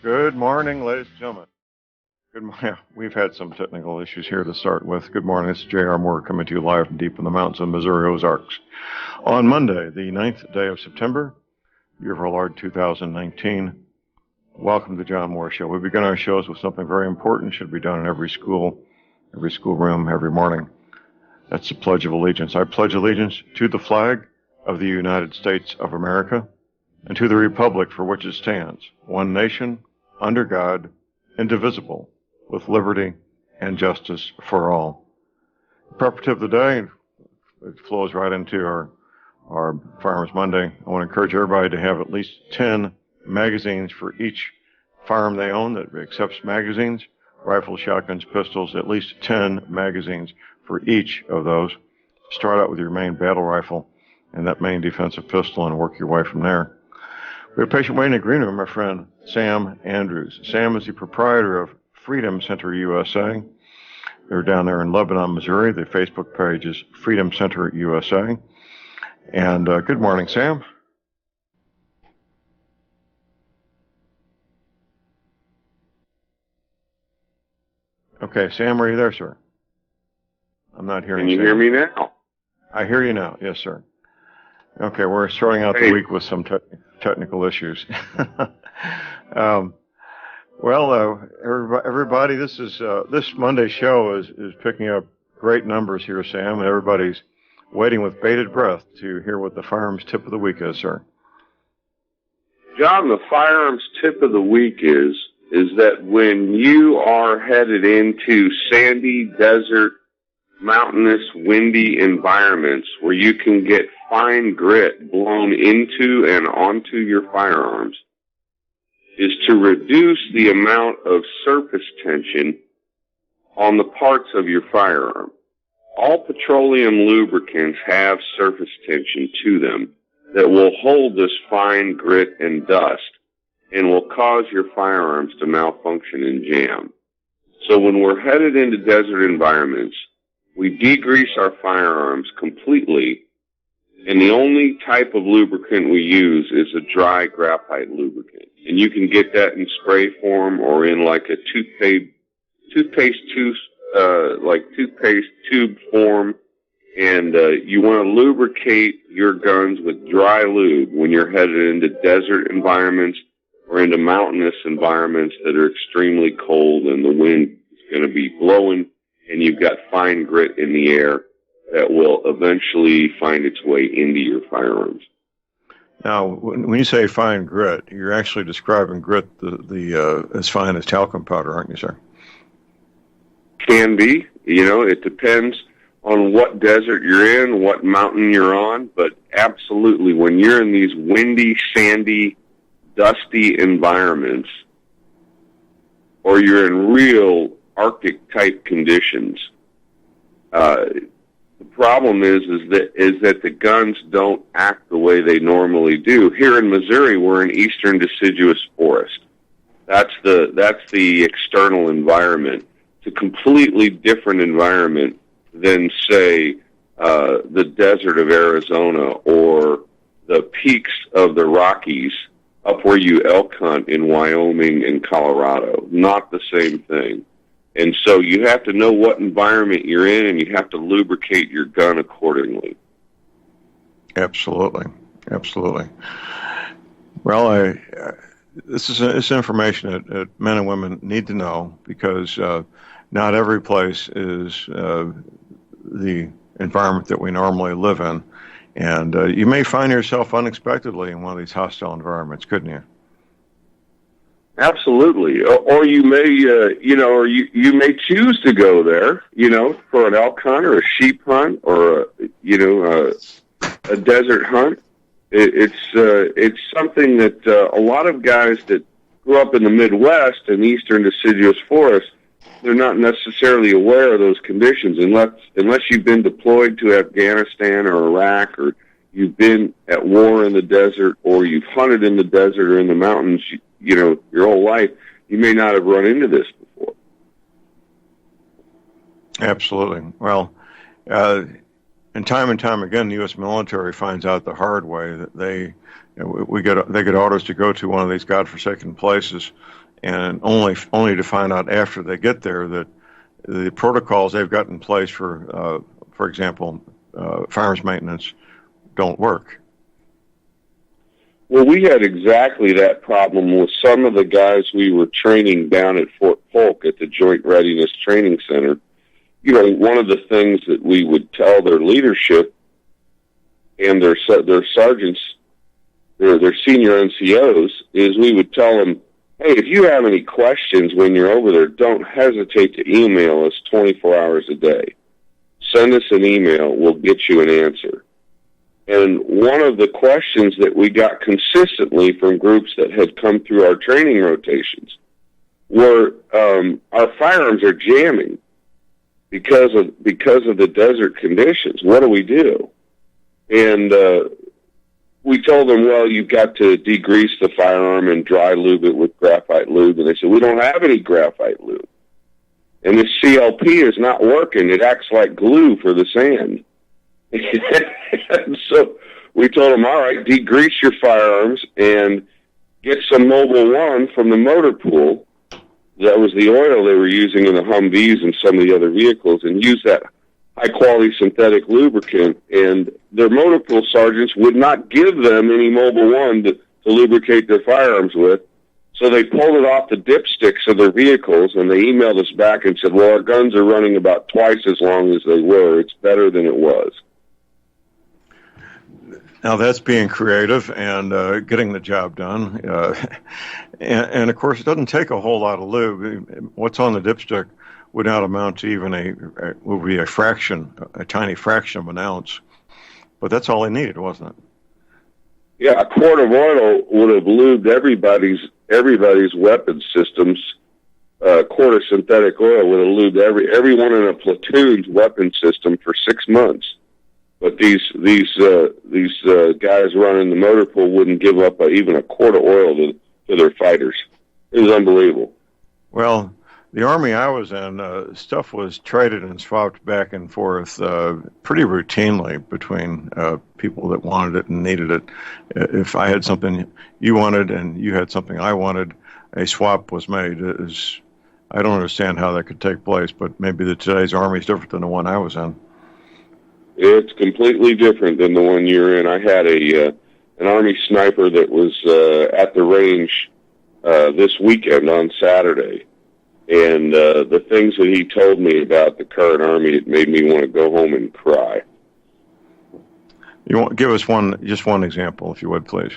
Good morning, ladies and gentlemen. Good morning. We've had some technical issues here to start with. Good morning. This is J.R. Moore coming to you live from deep in the mountains of Missouri Ozarks. On Monday, the 9th day of September, year of our Lord 2019, welcome to the John Moore Show. We begin our shows with something very important, should be done in every schoolroom, every morning. That's the Pledge of Allegiance. I pledge allegiance to the flag of the United States of America and to the republic for which it stands, one nation, under God, indivisible, with liberty and justice for all. The preparative of the day, it flows right into our Firearms Monday. I want to encourage everybody to have at least 10 magazines for each firearm they own that accepts magazines, rifles, shotguns, pistols, at least 10 magazines for each of those. Start out with your main battle rifle and that main defensive pistol and work your way from there. We have a patient waiting in the green room, my friend Sam Andrews. Sam is the proprietor of Freedom Center USA. They're down there in Lebanon, Missouri. The Facebook page is Freedom Center USA. And good morning, Sam. Okay, Sam, are you there, sir? I'm not hearing you. Can you hear me now? I hear you now. Yes, sir. Okay, we're starting out the week with some technical issues. Everybody, this Monday's show is picking up great numbers here, Sam, and everybody's waiting with bated breath to hear what the firearms tip of the week is, sir. John, the firearms tip of the week is that when you are headed into sandy, desert, mountainous, windy environments where you can get fine grit blown into and onto your firearms, is to reduce the amount of surface tension on the parts of your firearm. All petroleum lubricants have surface tension to them that will hold this fine grit and dust and will cause your firearms to malfunction and jam. So when we're headed into desert environments, we degrease our firearms completely, and the only type of lubricant we use is a dry graphite lubricant. And you can get that in spray form or in like a toothpaste tube form. And you want to lubricate your guns with dry lube when you're headed into desert environments or into mountainous environments that are extremely cold and the wind is going to be blowing and you've got fine grit in the air that will eventually find its way into your firearms. Now, when you say fine grit, you're actually describing grit as fine as talcum powder, aren't you, sir? Can be. It depends on what desert you're in, what mountain you're on, but absolutely, when you're in these windy, sandy, dusty environments, or you're in real Arctic-type conditions, the problem is that the guns don't act the way they normally do. Here in Missouri, we're in eastern deciduous forest. That's the external environment. It's a completely different environment than, say, the desert of Arizona or the peaks of the Rockies up where you elk hunt in Wyoming and Colorado. Not the same thing. And so you have to know what environment you're in, and you have to lubricate your gun accordingly. Absolutely. Well, this is information that men and women need to know because not every place is the environment that we normally live in. And you may find yourself unexpectedly in one of these hostile environments, couldn't you? Absolutely, or you may, you may choose to go there, for an elk hunt or a sheep hunt or a desert hunt. It's something that a lot of guys that grew up in the Midwest and eastern deciduous forest, they're not necessarily aware of those conditions unless you've been deployed to Afghanistan or Iraq, or you've been at war in the desert, or you've hunted in the desert or in the mountains. Your whole life, you may not have run into this before. Absolutely. Well, and time again, the U.S. military finds out the hard way that they get orders to go to one of these godforsaken places, and only to find out after they get there that the protocols they've got in place for example, firearms maintenance don't work. Well, we had exactly that problem with some of the guys we were training down at Fort Polk at the Joint Readiness Training Center. You know, one of the things that we would tell their leadership and their sergeants, their senior NCOs, is we would tell them, hey, if you have any questions when you're over there, don't hesitate to email us 24 hours a day. Send us an email. We'll get you an answer. And one of the questions that we got consistently from groups that had come through our training rotations were, our firearms are jamming because of the desert conditions. What do we do? And we told them, well, you've got to degrease the firearm and dry lube it with graphite lube. And they said, we don't have any graphite lube. And this CLP is not working. It acts like glue for the sand. And so we told them, all right, degrease your firearms and get some Mobil 1 from the motor pool. That was the oil they were using in the Humvees and some of the other vehicles, and use that high-quality synthetic lubricant. And their motor pool sergeants would not give them any Mobil 1 to lubricate their firearms with. So they pulled it off the dipsticks of their vehicles, and they emailed us back and said, well, our guns are running about twice as long as they were. It's better than it was. Now, that's being creative and getting the job done. And, of course, it doesn't take a whole lot of lube. What's on the dipstick would not amount to even would be a tiny fraction of an ounce. But that's all they needed, wasn't it? Yeah, a quart of oil would have lubed everybody's weapon systems. A quart of synthetic oil would have lubed everyone in a platoon's weapon system for 6 months. But these guys running the motor pool wouldn't give up even a quart of oil to their fighters. It was unbelievable. Well, the Army I was in, stuff was traded and swapped back and forth pretty routinely between people that wanted it and needed it. If I had something you wanted and you had something I wanted, a swap was made. I don't understand how that could take place, but maybe today's Army is different than the one I was in. It's completely different than the one you're in. I had an Army sniper that was at the range this weekend on Saturday. And the things that he told me about the current Army, it made me want to go home and cry. You want give us just one example, if you would, please.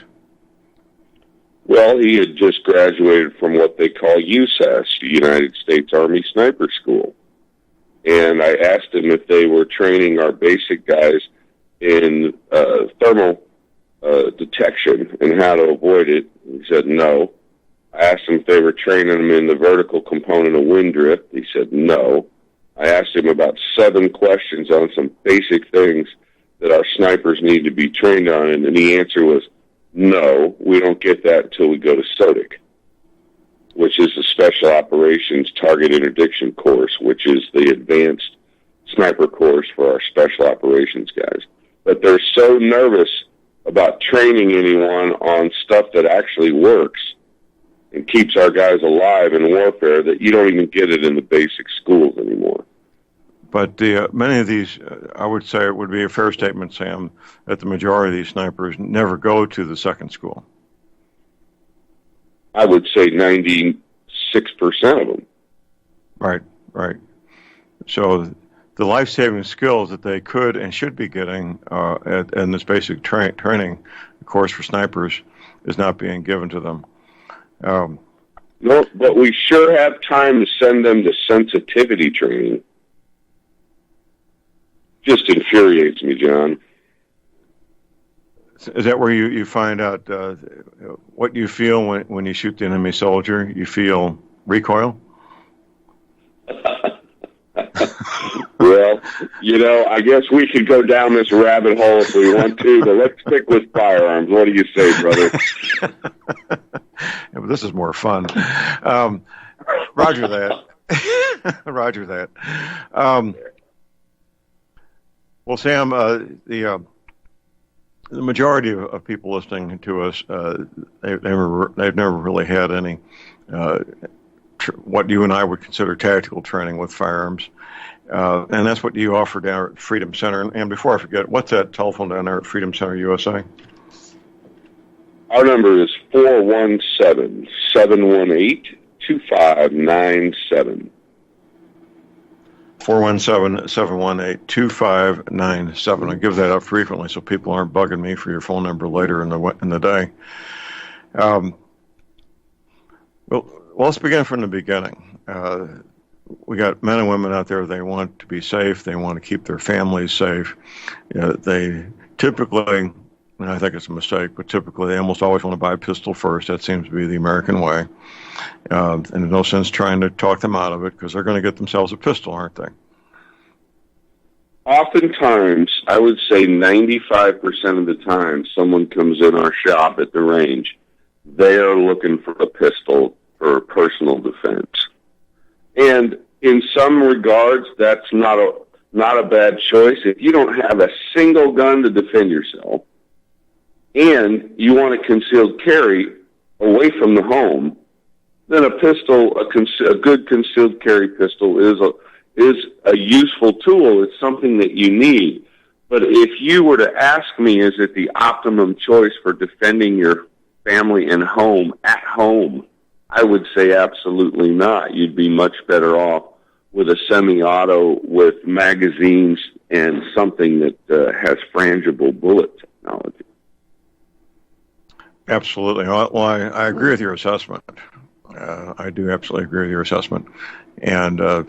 Well, he had just graduated from what they call USAS, the United States Army Sniper School. And I asked him if they were training our basic guys in thermal detection and how to avoid it. He said no. I asked him if they were training them in the vertical component of wind drift. He said no. I asked him about 7 questions on some basic things that our snipers need to be trained on, and the answer was, no, we don't get that until we go to SOTIC, which is the Special Operations Target Interdiction course, which is the advanced sniper course for our Special Operations guys. But they're so nervous about training anyone on stuff that actually works and keeps our guys alive in warfare that you don't even get it in the basic schools anymore. But many of these, I would say it would be a fair statement, Sam, that the majority of these snipers never go to the second school. I would say 96% of them. Right. So the life-saving skills that they could and should be getting in this basic training course for snipers is not being given to them. No, but we sure have time to send them to sensitivity training. Just infuriates me, John. Is that where you find out what you feel when you shoot the enemy soldier? You feel recoil? Well, I guess we could go down this rabbit hole if we want to, but let's stick with firearms. What do you say, brother? Yeah, but this is more fun. Roger that. Roger that. Well, Sam, the majority of people listening to us, they've never really had any what you and I would consider tactical training with firearms. And that's what you offer down at Freedom Center. And before I forget, what's that telephone down there at Freedom Center USA? Our number is 417-718-2597. 417-718-2597. I give that up frequently so people aren't bugging me for your phone number later in the day. Well, let's begin from the beginning. We got men and women out there, they want to be safe, they want to keep their families safe. They typically, and I think it's a mistake, but typically they almost always want to buy a pistol first. That seems to be the American way. And there's no sense trying to talk them out of it because they're going to get themselves a pistol, aren't they? Oftentimes, I would say 95% of the time someone comes in our shop at the range, they are looking for a pistol for personal defense. And in some regards, that's not a bad choice. If you don't have a single gun to defend yourself, and you want a concealed carry away from the home, then a pistol, a good concealed carry pistol is a useful tool. It's something that you need. But if you were to ask me, is it the optimum choice for defending your family and home at home, I would say absolutely not. You'd be much better off with a semi-auto with magazines and something that has frangible bullet technology. Absolutely. Well, I agree with your assessment. I do absolutely agree with your assessment. And I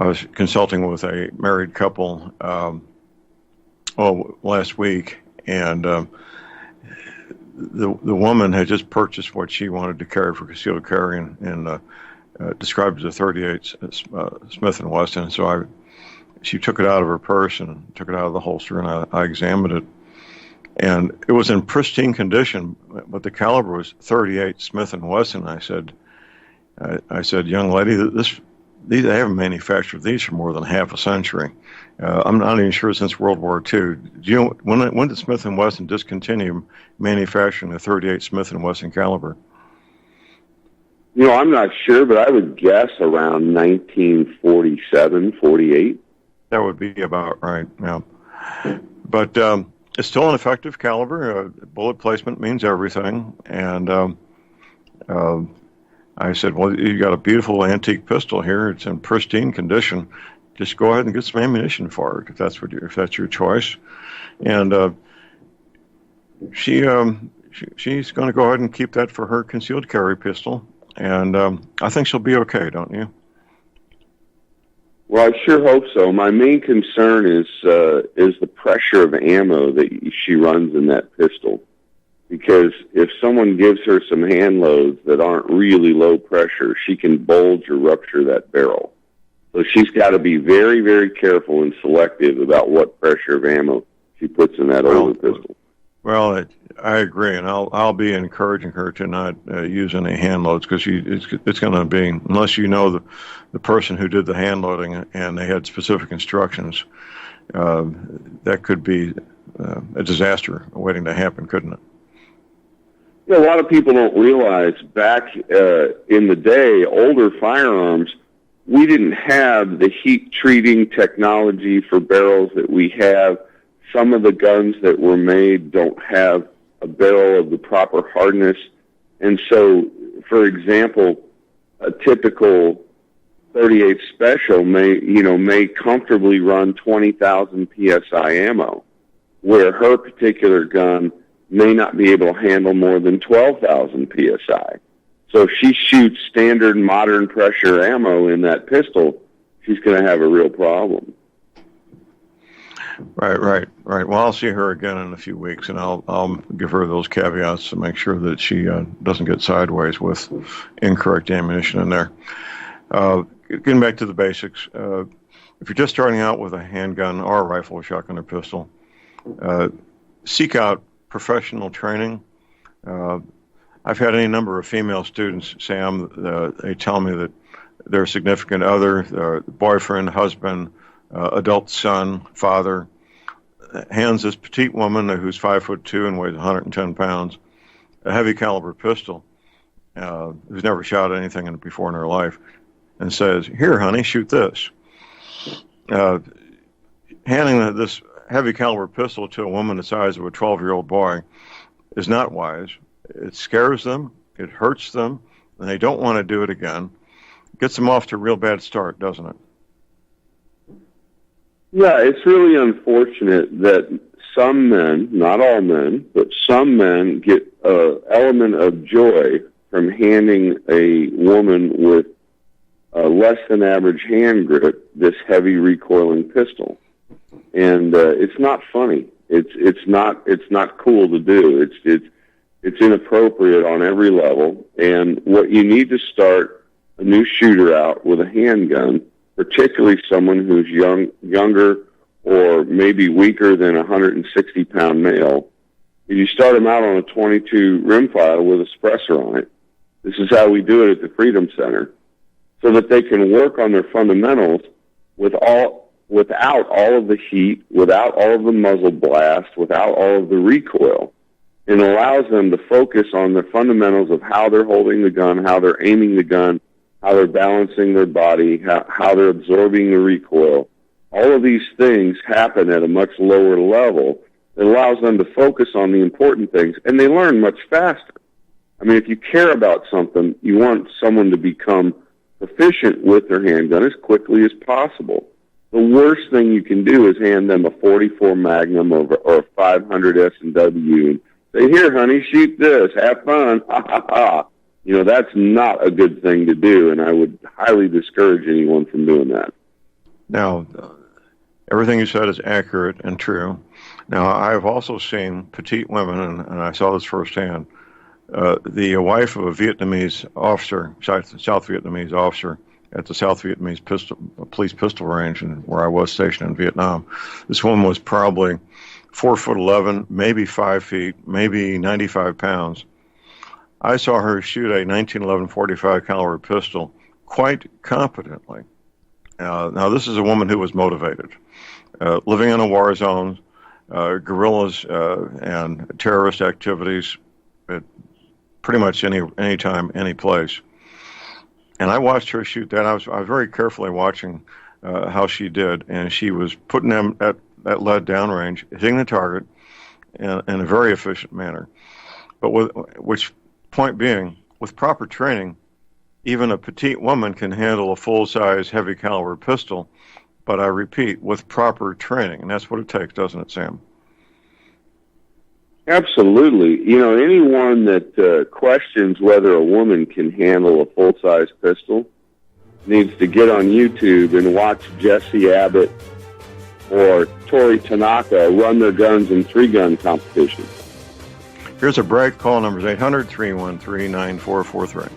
was consulting with a married couple last week, and the woman had just purchased what she wanted to carry for concealed carry, and described as a .38 Smith & Wesson. So she took it out of her purse and took it out of the holster, and I examined it. And it was in pristine condition, but the caliber was .38 Smith & Wesson. I said, young lady, they haven't manufactured these for more than half a century. I'm not even sure since World War II. Do you know when did Smith & Wesson discontinue manufacturing the .38 Smith & Wesson caliber? I'm not sure, but I would guess around 1947, 48. That would be about right, yeah. But it's still an effective caliber. Bullet placement means everything. And I said, well, you got a beautiful antique pistol here. It's in pristine condition. Just go ahead and get some ammunition for it if that's your choice. And she's going to go ahead and keep that for her concealed carry pistol. And I think she'll be okay, don't you? Well, I sure hope so. My main concern is the pressure of ammo that she runs in that pistol. Because if someone gives her some hand loads that aren't really low pressure, she can bulge or rupture that barrel. So she's got to be very, very careful and selective about what pressure of ammo she puts in that older pistol. Well, I agree, and I'll be encouraging her to not use any hand loads because it's going to be, unless you know the person who did the hand loading and they had specific instructions, that could be a disaster waiting to happen, couldn't it? A lot of people don't realize back in the day, older firearms, we didn't have the heat treating technology for barrels that we have. Some of the guns that were made don't have a barrel of the proper hardness. And so, for example, a typical .38 Special may comfortably run 20,000 PSI ammo, where her particular gun may not be able to handle more than 12,000 PSI. So if she shoots standard modern pressure ammo in that pistol, she's going to have a real problem. Right. Well, I'll see her again in a few weeks, and I'll give her those caveats to make sure that she doesn't get sideways with incorrect ammunition in there. Getting back to the basics, if you're just starting out with a handgun or a rifle, shotgun, or pistol, seek out professional training. I've had any number of female students, Sam, they tell me that their significant other, their boyfriend, husband, adult son, father, hands this petite woman who's 5'2" and weighs 110 pounds a heavy caliber pistol, who's never shot anything before in her life, and says, "Here, honey, shoot this." Handing this heavy caliber pistol to a woman the size of a 12-year-old boy is not wise. It scares them, it hurts them, and they don't want to do it again. It gets them off to a real bad start, doesn't it? Yeah, it's really unfortunate that some men, not all men, but some men get an element of joy from handing a woman with a less than average hand grip this heavy recoiling pistol. And it's not funny. It's not cool to do. It's inappropriate on every level. And what you need to start a new shooter out with a handgun, particularly someone who's younger or maybe weaker than a 160-pound male, is you start them out on a 22 rimfire with a suppressor on it. This is how we do it at the Freedom Center, so that they can work on their fundamentals without all of the heat, without all of the muzzle blast, without all of the recoil. It allows them to focus on the fundamentals of how they're holding the gun, how they're aiming the gun, how they're balancing their body, how they're absorbing the recoil. All of these things happen at a much lower level. It allows them to focus on the important things, and they learn much faster. I mean, if you care about something, you want someone to become proficient with their handgun as quickly as possible. The worst thing you can do is hand them a 44 Magnum or a 500 S&W and say, "Here, honey, shoot this. Have fun." Ha, ha, ha. You know, that's not a good thing to do, and I would highly discourage anyone from doing that. Now, everything you said is accurate and true. Now, I've also seen petite women, and I saw this firsthand. The wife of a Vietnamese officer, South Vietnamese officer, at the South Vietnamese police pistol range where I was stationed in Vietnam. This woman was probably 4'11", maybe 5 feet, maybe 95 pounds. I saw her shoot a 1911 .45 caliber pistol quite competently. Now, this is a woman who was motivated, living in a war zone, guerrillas and terrorist activities at pretty much any time, any place. And I watched her shoot that. I was very carefully watching how she did, and she was putting them at lead downrange, hitting the target in a very efficient manner. But which point being, with proper training, even a petite woman can handle a full-size, heavy caliber pistol. But I repeat, with proper training, and that's what it takes, doesn't it, Sam? Absolutely. You know, anyone that questions whether a woman can handle a full-size pistol needs to get on YouTube and watch Jesse Abbott or Tori Tanaka run their guns in 3-gun competitions. Here's a break. Call numbers 800-313-9443.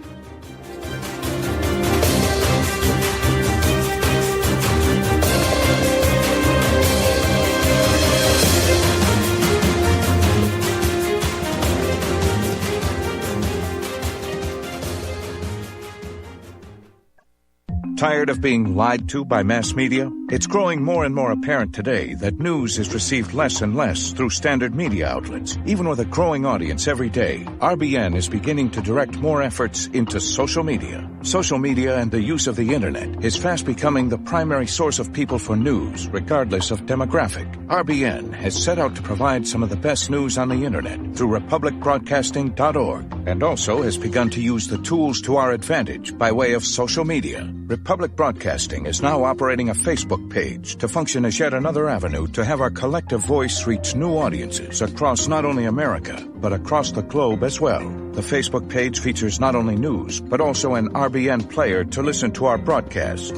Tired of being lied to by mass media? It's growing more and more apparent today that news is received less and less through standard media outlets. Even with a growing audience every day, RBN is beginning to direct more efforts into social media. Social media and the use of the internet is fast becoming the primary source of people for news, regardless of demographic. RBN has set out to provide some of the best news on the internet through republicbroadcasting.org, and also has begun to use the tools to our advantage by way of social media. Republic Broadcasting is now operating a Facebook page to function as yet another avenue to have our collective voice reach new audiences across not only America, but across the globe as well. The Facebook page features not only news, but also an RBN player to listen to our broadcasts.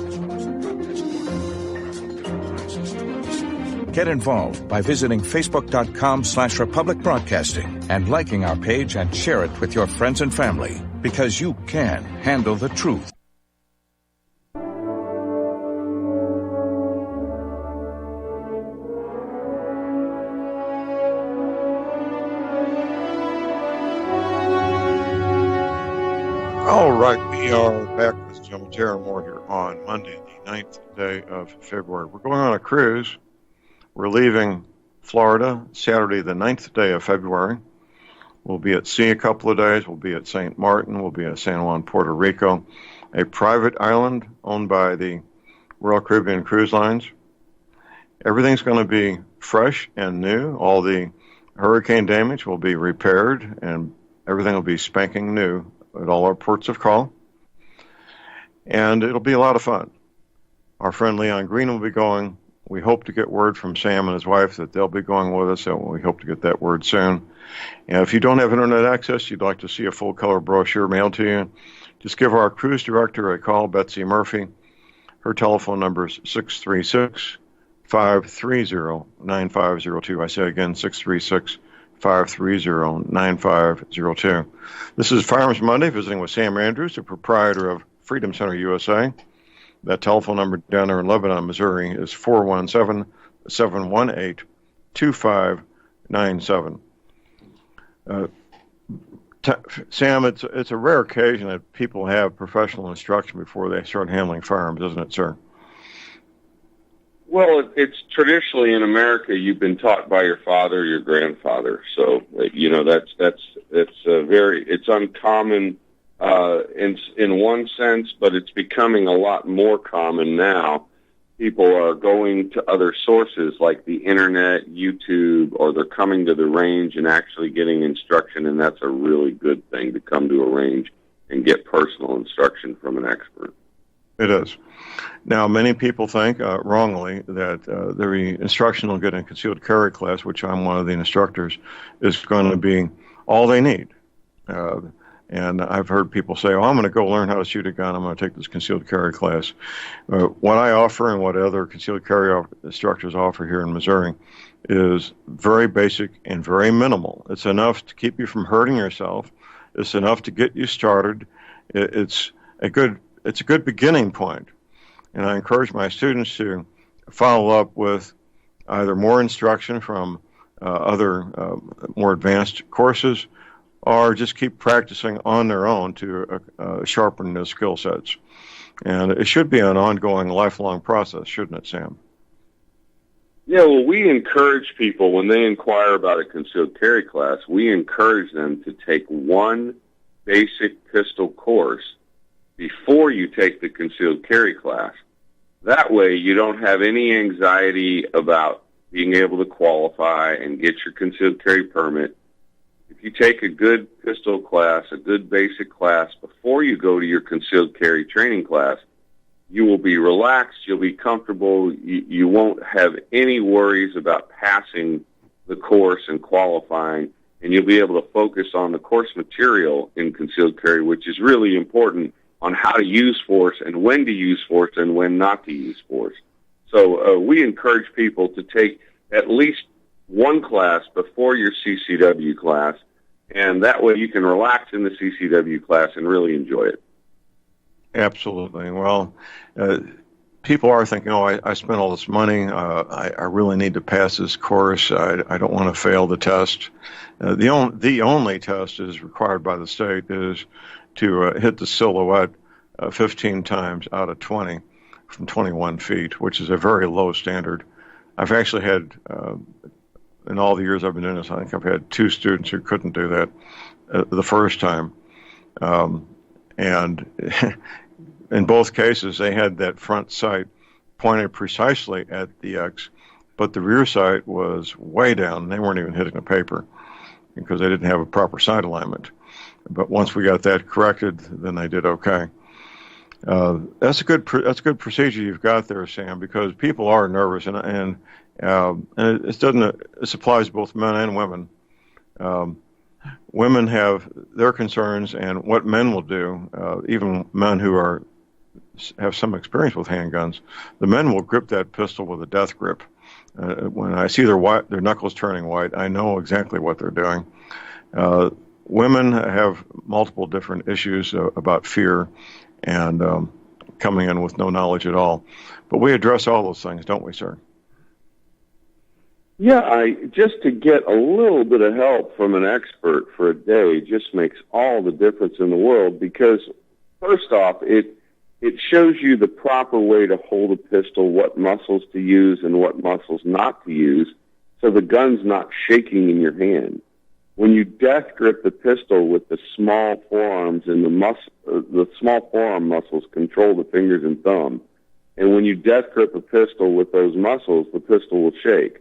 Get involved by visiting facebook.com/Republic Broadcasting and liking our page and share it with your friends and family, because you can handle the truth. All right, we are back with Jim Terra Moore here on Monday, the 9th day of February. We're going on a cruise. We're leaving Florida, Saturday, the 9th day of February. We'll be at sea a couple of days. We'll be at St. Martin. We'll be at San Juan, Puerto Rico, a private island owned by the Royal Caribbean Cruise Lines. Everything's going to be fresh and new. All the hurricane damage will be repaired, and everything will be spanking new at all our ports of call. And it'll be a lot of fun. Our friend Leon Green will be going. We hope to get word from Sam and his wife that they'll be going with us, and we hope to get that word soon. And if you don't have internet access, you'd like to see a full-color brochure mailed to you, just give our cruise director a call, Betsy Murphy. Her telephone number is 636-530-9502. I say again, 636-530-9502. This is Firearms Monday, visiting with Sam Andrews, the proprietor of Freedom Center USA. That telephone number down there in Lebanon, Missouri is 417-718-2597. Sam, it's a rare occasion that people have professional instruction before they start handling firearms, isn't it, sir? Well, it's traditionally in America. You've been taught by your father, your grandfather. So it's uncommon in one sense, but it's becoming a lot more common now. People are going to other sources like the internet, YouTube, or they're coming to the range and actually getting instruction, and that's a really good thing to come to a range and get personal instruction from an expert. It is. Now, many people think, wrongly, that the instruction they'll get in concealed carry class, which I'm one of the instructors, is going to be all they need. And I've heard people say, I'm going to go learn how to shoot a gun. I'm going to take this concealed carry class. What I offer and what other concealed carry instructors offer here in Missouri is very basic and very minimal. It's enough to keep you from hurting yourself. It's enough to get you started. It's a good beginning point. And I encourage my students to follow up with either more instruction from other more advanced courses, or just keep practicing on their own to sharpen their skill sets. And it should be an ongoing, lifelong process, shouldn't it, Sam? Yeah, well, we encourage people, when they inquire about a concealed carry class, we encourage them to take one basic pistol course before you take the concealed carry class. That way you don't have any anxiety about being able to qualify and get your concealed carry permit. If you take a good pistol class, a good basic class, before you go to your concealed carry training class, you will be relaxed, you'll be comfortable, you won't have any worries about passing the course and qualifying, and you'll be able to focus on the course material in concealed carry, which is really important on how to use force and when to use force and when not to use force. So we encourage people to take at least one class before your CCW class, and that way you can relax in the CCW class and really enjoy it. Absolutely. Well, people are thinking, I spent all this money. I really need to pass this course. I don't want to fail the test. The only test is required by the state is to hit the silhouette 15 times out of 20 from 21 feet, which is a very low standard. I've actually had, in all the years I've been doing this, I think I've had 2 students who couldn't do that the first time. And in both cases, they had that front sight pointed precisely at the X, but the rear sight was way down. They weren't even hitting the paper because they didn't have a proper sight alignment. But once we got that corrected, then they did okay. That's a good procedure you've got there, Sam, because people are nervous, and it applies to both men and women. Women have their concerns, and what men will do, even men who have some experience with handguns, the men will grip that pistol with a death grip. When I see their knuckles turning white, I know exactly what they're doing. Women have multiple different issues about fear and coming in with no knowledge at all. But we address all those things, don't we, sir? Yeah, just to get a little bit of help from an expert for a day just makes all the difference in the world, because first off, it shows you the proper way to hold a pistol, what muscles to use and what muscles not to use. so the gun's not shaking in your hand. When you death grip the pistol with the small forearms and the small forearm muscles control the fingers and thumb. And when you death grip a pistol with those muscles, the pistol will shake.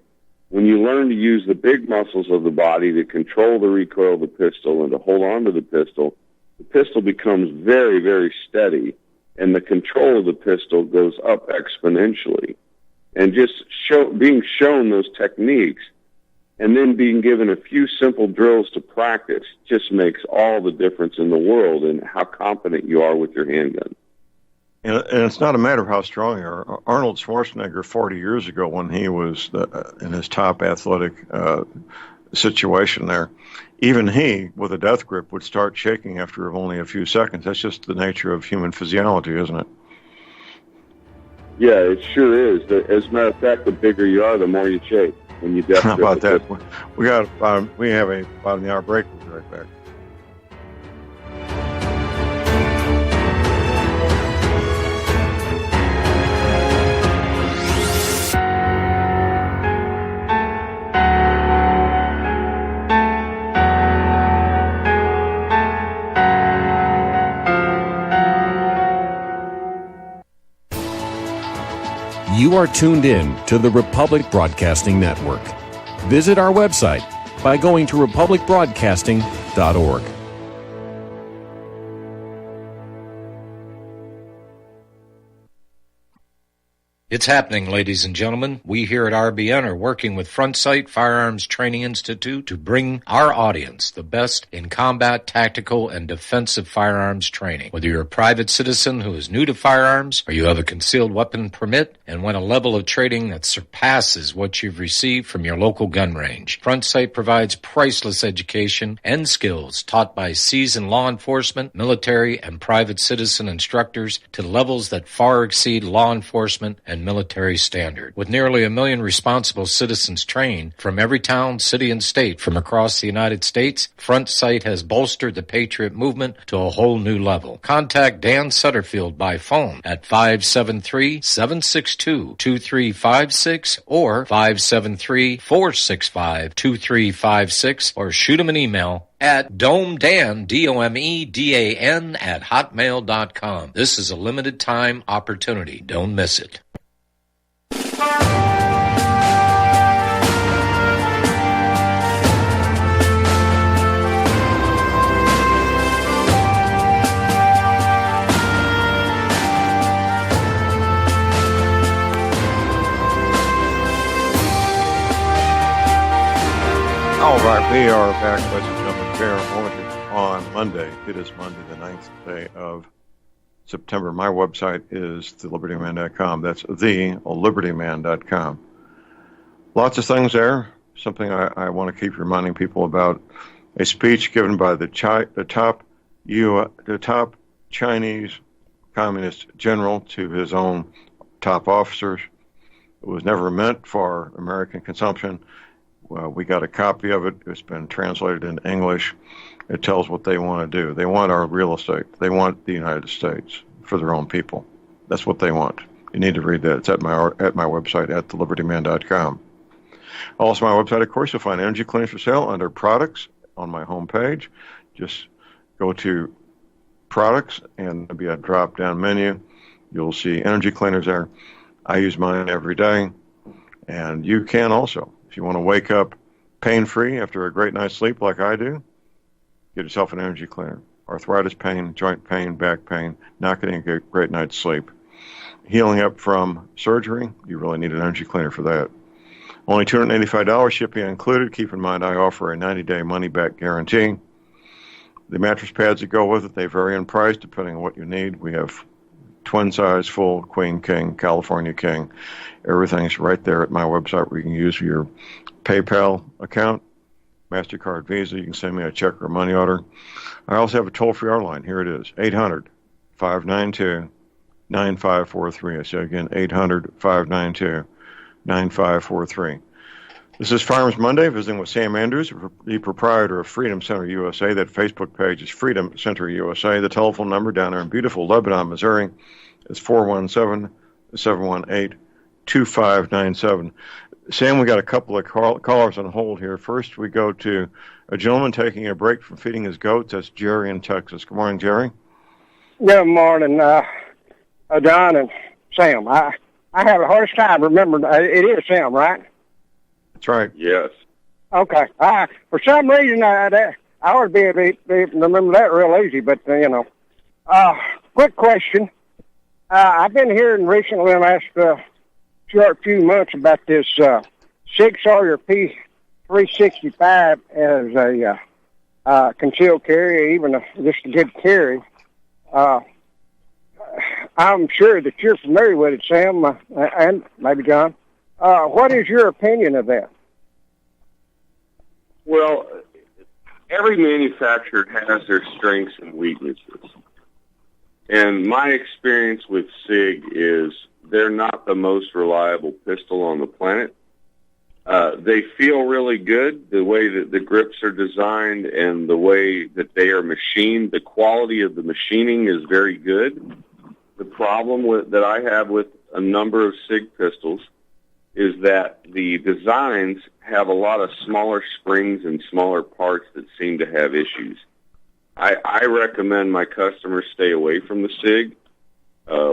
When you learn to use the big muscles of the body to control the recoil of the pistol and to hold on to the pistol becomes very, very steady, and the control of the pistol goes up exponentially. And just being shown those techniques and then being given a few simple drills to practice just makes all the difference in the world in how confident you are with your handgun. And it's not a matter of how strong you are. Arnold Schwarzenegger, 40 years ago, when he was in his top athletic situation there, even he, with a death grip, would start shaking after only a few seconds. That's just the nature of human physiology, isn't it? Yeah, it sure is. As a matter of fact, the bigger you are, the more you shake when you death grip. How about that? We have about an hour break. We'll be right back. You are tuned in to the Republic Broadcasting Network. Visit our website by going to republicbroadcasting.org. It's happening, ladies and gentlemen. We here at RBN are working with Front Sight Firearms Training Institute to bring our audience the best in combat, tactical, and defensive firearms training. Whether you're a private citizen who is new to firearms or you have a concealed weapon permit and want a level of training that surpasses what you've received from your local gun range, Front Sight provides priceless education and skills taught by seasoned law enforcement, military, and private citizen instructors to levels that far exceed law enforcement and military standard. With nearly 1 million responsible citizens trained from every town, city, and state from across the United States, Front Sight has bolstered the Patriot movement to a whole new level. Contact Dan Sutterfield by phone at 573-762-2356 or 573-465-2356 or shoot him an email at domedan, DOMEDAN, at hotmail.com. This is a limited time opportunity. Don't miss it. All right, we are back, ladies and gentlemen, fair warning on Monday. It is Monday, the 9th day of September. My website is thelibertyman.com. That's thelibertyman.com. Lots of things there. Something I want to keep reminding people about. A speech given by the top Chinese communist general to his own top officers. It was never meant for American consumption. We got a copy of it. It's been translated into English. It tells what they want to do. They want our real estate. They want the United States for their own people. That's what they want. You need to read that. It's at my website at thelibertyman.com. Also, my website, of course, you'll find energy cleaners for sale under products on my homepage. Just go to products and there'll be a drop-down menu. You'll see energy cleaners there. I use mine every day, and you can also. If you want to wake up pain-free after a great night's sleep like I do, get yourself an energy cleaner. Arthritis pain, joint pain, back pain, not getting a great night's sleep. Healing up from surgery, you really need an energy cleaner for that. Only $285, shipping included. Keep in mind, I offer a 90-day money-back guarantee. The mattress pads that go with it, they vary in price depending on what you need. We have twin size, full, queen, king, California king. Everything's right there at my website where you can use your PayPal account, MasterCard, Visa. You can send me a check or a money order. I also have a toll-free line. Here it is, 800-592-9543. I say again, 800-592-9543. This is Firearms Monday, visiting with Sam Andrews, the proprietor of Freedom Center USA. That Facebook page is Freedom Center USA. The telephone number down there in beautiful Lebanon, Missouri is 417-718-2485. 2597. Sam, we got a couple of callers on hold here. First, we go to a gentleman taking a break from feeding his goats. That's Jerry in Texas. Good morning, Jerry. Good morning, John and Sam. I have a hardest time remembering. It is Sam, right? That's right. Yes. Okay. For some reason, I ought to be able to remember that real easy, but, quick question. I've been hearing recently in the last short few months about this Sig Sauer P365 as a concealed carry, even just a good carry. I'm sure that you're familiar with it, Sam, and maybe John. What is your opinion of that? Well, every manufacturer has their strengths and weaknesses. And my experience with SIG is they're not the most reliable pistol on the planet. They feel really good, the way that the grips are designed and the way that they are machined. The quality of the machining is very good. The problem that I have with a number of SIG pistols is that the designs have a lot of smaller springs and smaller parts that seem to have issues. I recommend my customers stay away from the SIG.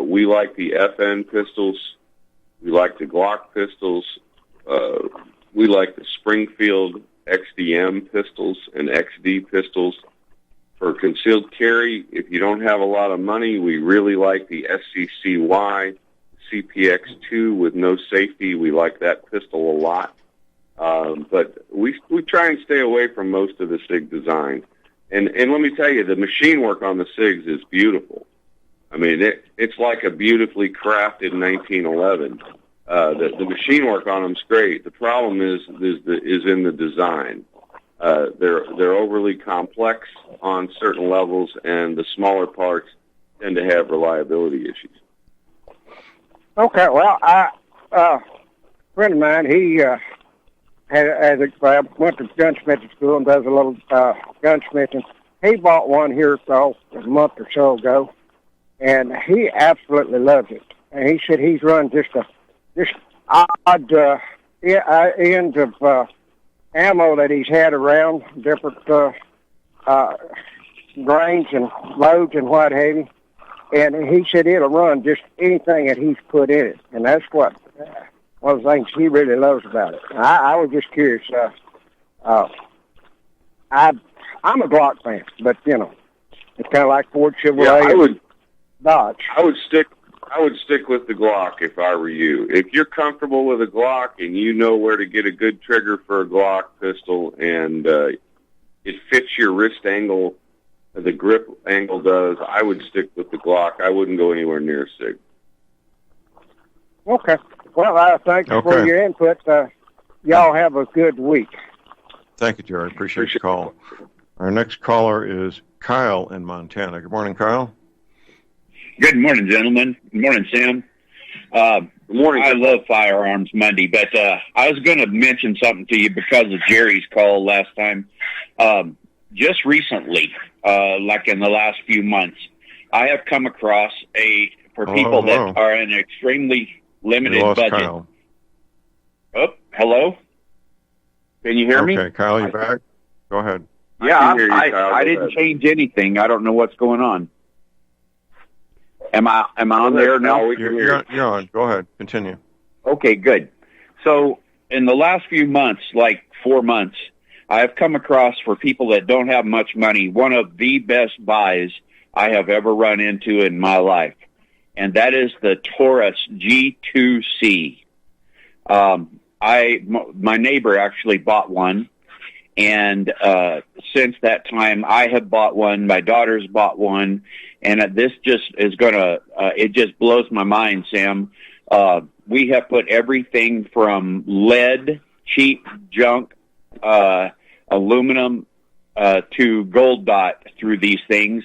We like the FN pistols. We like the Glock pistols. We like the Springfield XDM pistols and XD pistols. For concealed carry, if you don't have a lot of money, we really like the SCCY CPX2 with no safety. We like that pistol a lot. But we try and stay away from most of the SIG designs. And let me tell you, the machine work on the SIGs is beautiful. I mean, it's like a beautifully crafted 1911. The machine work on them's great. The problem is in the design. They're overly complex on certain levels, and the smaller parts tend to have reliability issues. Okay, well, a friend of mine, he went to gunsmithing school and does a little gunsmithing. He bought one here a month or so ago, and he absolutely loves it. And he said he's run just odd end of ammo that he's had around, different grains and loads and what have you. And he said it'll run just anything that he's put in it. And that's what one of the things he really loves about it. I was just curious. I'm a Glock fan, but, it's kind of like Ford Chevrolet Dodge. I would stick with the Glock if I were you. If you're comfortable with a Glock and you know where to get a good trigger for a Glock pistol and it fits your wrist angle, the grip angle does, I would stick with the Glock. I wouldn't go anywhere near a SIG. Okay. Well, thank you for your input. Y'all have a good week. Thank you, Jerry. Appreciate your call. Our next caller is Kyle in Montana. Good morning, Kyle. Good morning, gentlemen. Good morning, Sam. Good morning. I love Firearms Monday, but I was going to mention something to you because of Jerry's call last time. Just recently, like in the last few months, I have come across for people that are in an extremely limited budget. Kyle. Oh, hello? Can you hear me? Okay, Kyle, you back? Go ahead. Yeah, I didn't change anything. I don't know what's going on. Am I on there now? You're on. Go ahead. Continue. Okay, good. So in the last few months, like 4 months, I have come across, for people that don't have much money, one of the best buys I have ever run into in my life, and that is the Taurus G2C. My neighbor actually bought one, and since that time, I have bought one. My daughter's bought one, and this just is it just blows my mind, Sam. We have put everything from lead, cheap junk, aluminum, to gold dot through these things.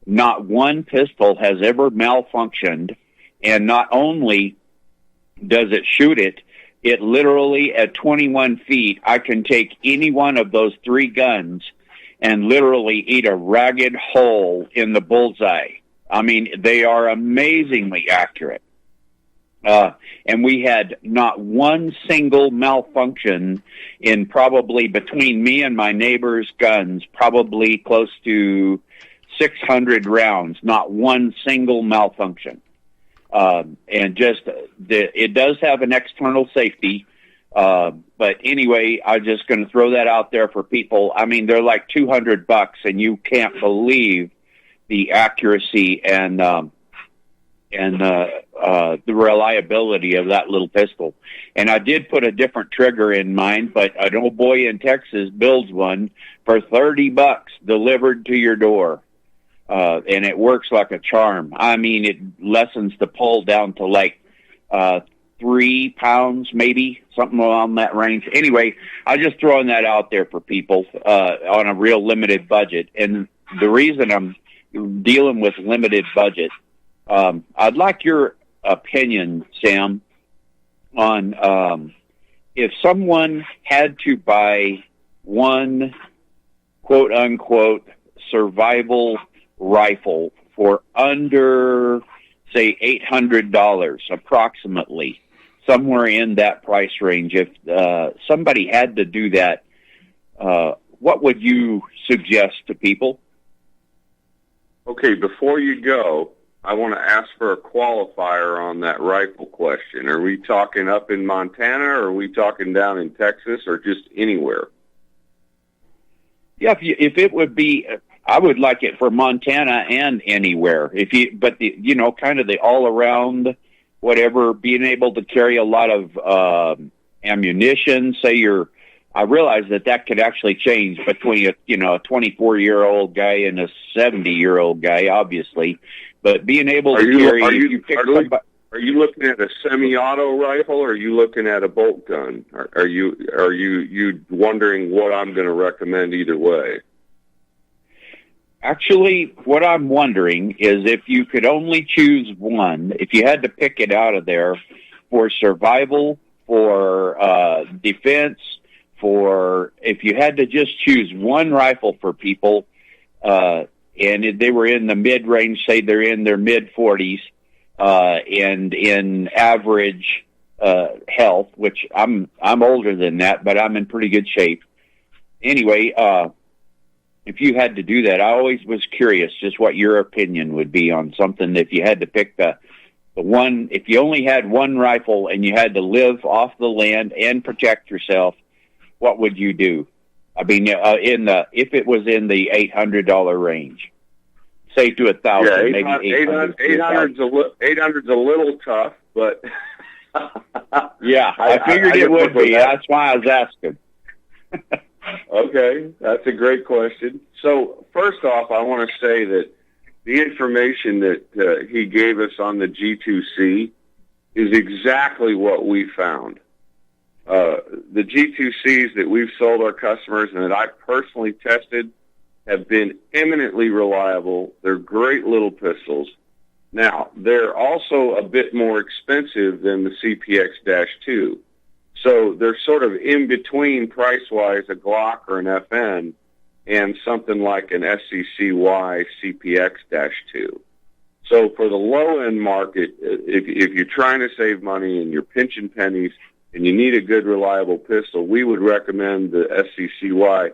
Not one pistol has ever malfunctioned, and not only does it shoot it, it literally, at 21 feet, I can take any one of those 3 guns and literally eat a ragged hole in the bullseye. I mean, they are amazingly accurate. And we had not one single malfunction in probably between me and my neighbor's guns, probably close to 600 rounds, not one single malfunction. And just, it does have an external safety. But anyway, I'm just going to throw that out there for people. I mean, they're like $200 and you can't believe the accuracy and the reliability of that little pistol. And I did put a different trigger in mine, but an old boy in Texas builds one for $30 delivered to your door. And it works like a charm. I mean, it lessens the pull down to like 3 pounds, maybe something along that range. Anyway, I'm just throwing that out there for people on a real limited budget. And the reason I'm dealing with limited budget, I'd like your opinion, Sam, on if someone had to buy one quote unquote survival rifle for under, say, $800 approximately, somewhere in that price range. If somebody had to do that, what would you suggest to people? Okay, before you go, I want to ask for a qualifier on that rifle question. Are we talking up in Montana, or are we talking down in Texas, or just anywhere? Yeah, if it would be, I would like it for Montana and anywhere. But kind of the all around, whatever, being able to carry a lot of ammunition. I realize that could actually change between a 24-year-old guy and a 70-year-old guy, obviously. But being able to carry, are you looking at a semi-auto rifle, or are you looking at a bolt gun? Are you wondering what I'm going to recommend either way? Actually, what I'm wondering is if you could only choose one, if you had to pick it out of there for survival, for defense, if you had to just choose one rifle for people, and they were in the mid-range, say they're in their mid-40s, and in average health, which I'm older than that, but I'm in pretty good shape. Anyway, if you had to do that, I always was curious just what your opinion would be on something. If you had to pick the one, if you only had one rifle and you had to live off the land and protect yourself, what would you do? I mean, if it was in the $800 range, say to $1,000, maybe 800's a little tough, but yeah, I figured it would be. That's why I was asking. Okay, that's a great question. So first off, I want to say that the information that he gave us on the G2C is exactly what we found. The G2Cs that we've sold our customers and that I personally tested have been eminently reliable. They're great little pistols. Now, they're also a bit more expensive than the CPX-2. So they're sort of in between price-wise a Glock or an FN and something like an SCCY CPX-2. So for the low-end market, if you're trying to save money and you're pinching pennies and you need a good, reliable pistol, we would recommend the SCCY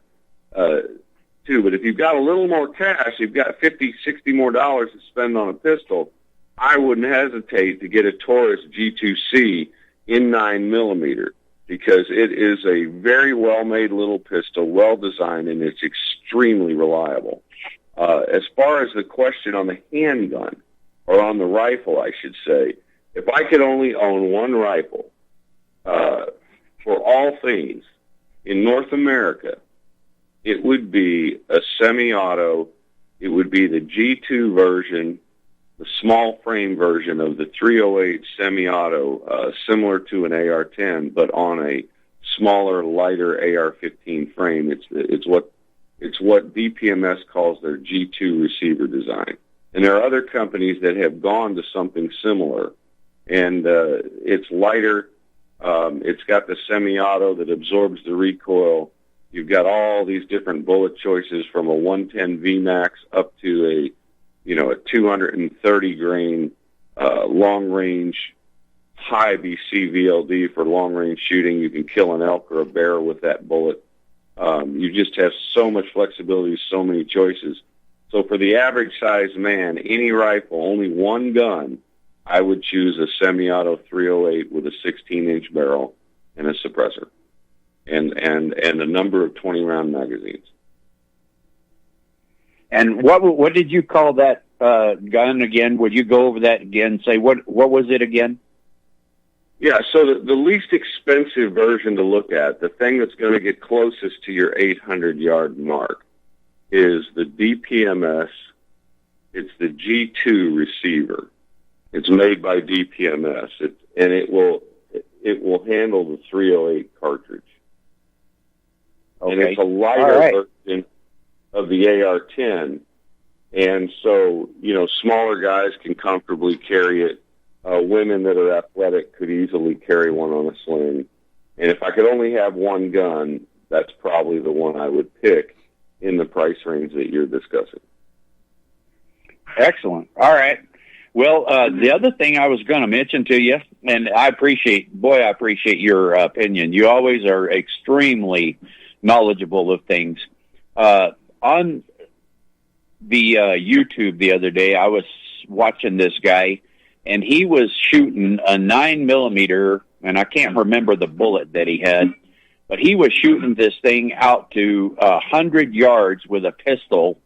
too. But if you've got a little more cash, you've got $50, $60 more to spend on a pistol, I wouldn't hesitate to get a Taurus G2C in 9mm, because it is a very well-made little pistol, well-designed, and it's extremely reliable. As far as the question on the handgun, or on the rifle, I should say, if I could only own one rifle for all things in North America, it would be a semi-auto. It would be the G2 version, the small frame version of the 308 semi-auto, similar to an AR-10, but on a smaller, lighter AR-15 frame. It's what DPMS calls their G2 receiver design. And there are other companies that have gone to something similar. And it's lighter. It's got the semi-auto that absorbs the recoil. You've got all these different bullet choices from a 110 VMAX up to a 230 grain long range high BCVLD for long-range shooting. You can kill an elk or a bear with that bullet. You just have so much flexibility, so many choices. So for the average-sized man, any rifle, only one gun, I would choose a semi-auto 308 with a 16-inch barrel and a suppressor, and a number of 20-round magazines. And what did you call that gun again? Would you go over that again? Say what was it again? Yeah, so the least expensive version to look at, the thing that's going to get closest to your 800-yard mark, is the DPMS. It's the G2 receiver. It's made by DPMS, and it will handle the 308 cartridge. Okay. And it's a lighter version of the AR-10, and so, smaller guys can comfortably carry it. Women that are athletic could easily carry one on a sling. And if I could only have one gun, that's probably the one I would pick in the price range that you're discussing. Excellent. All right. Well, the other thing I was going to mention to you, and I appreciate your opinion. You always are extremely knowledgeable of things. On the YouTube the other day, I was watching this guy, and he was shooting a 9mm, and I can't remember the bullet that he had, but he was shooting this thing out to 100 yards with a pistol,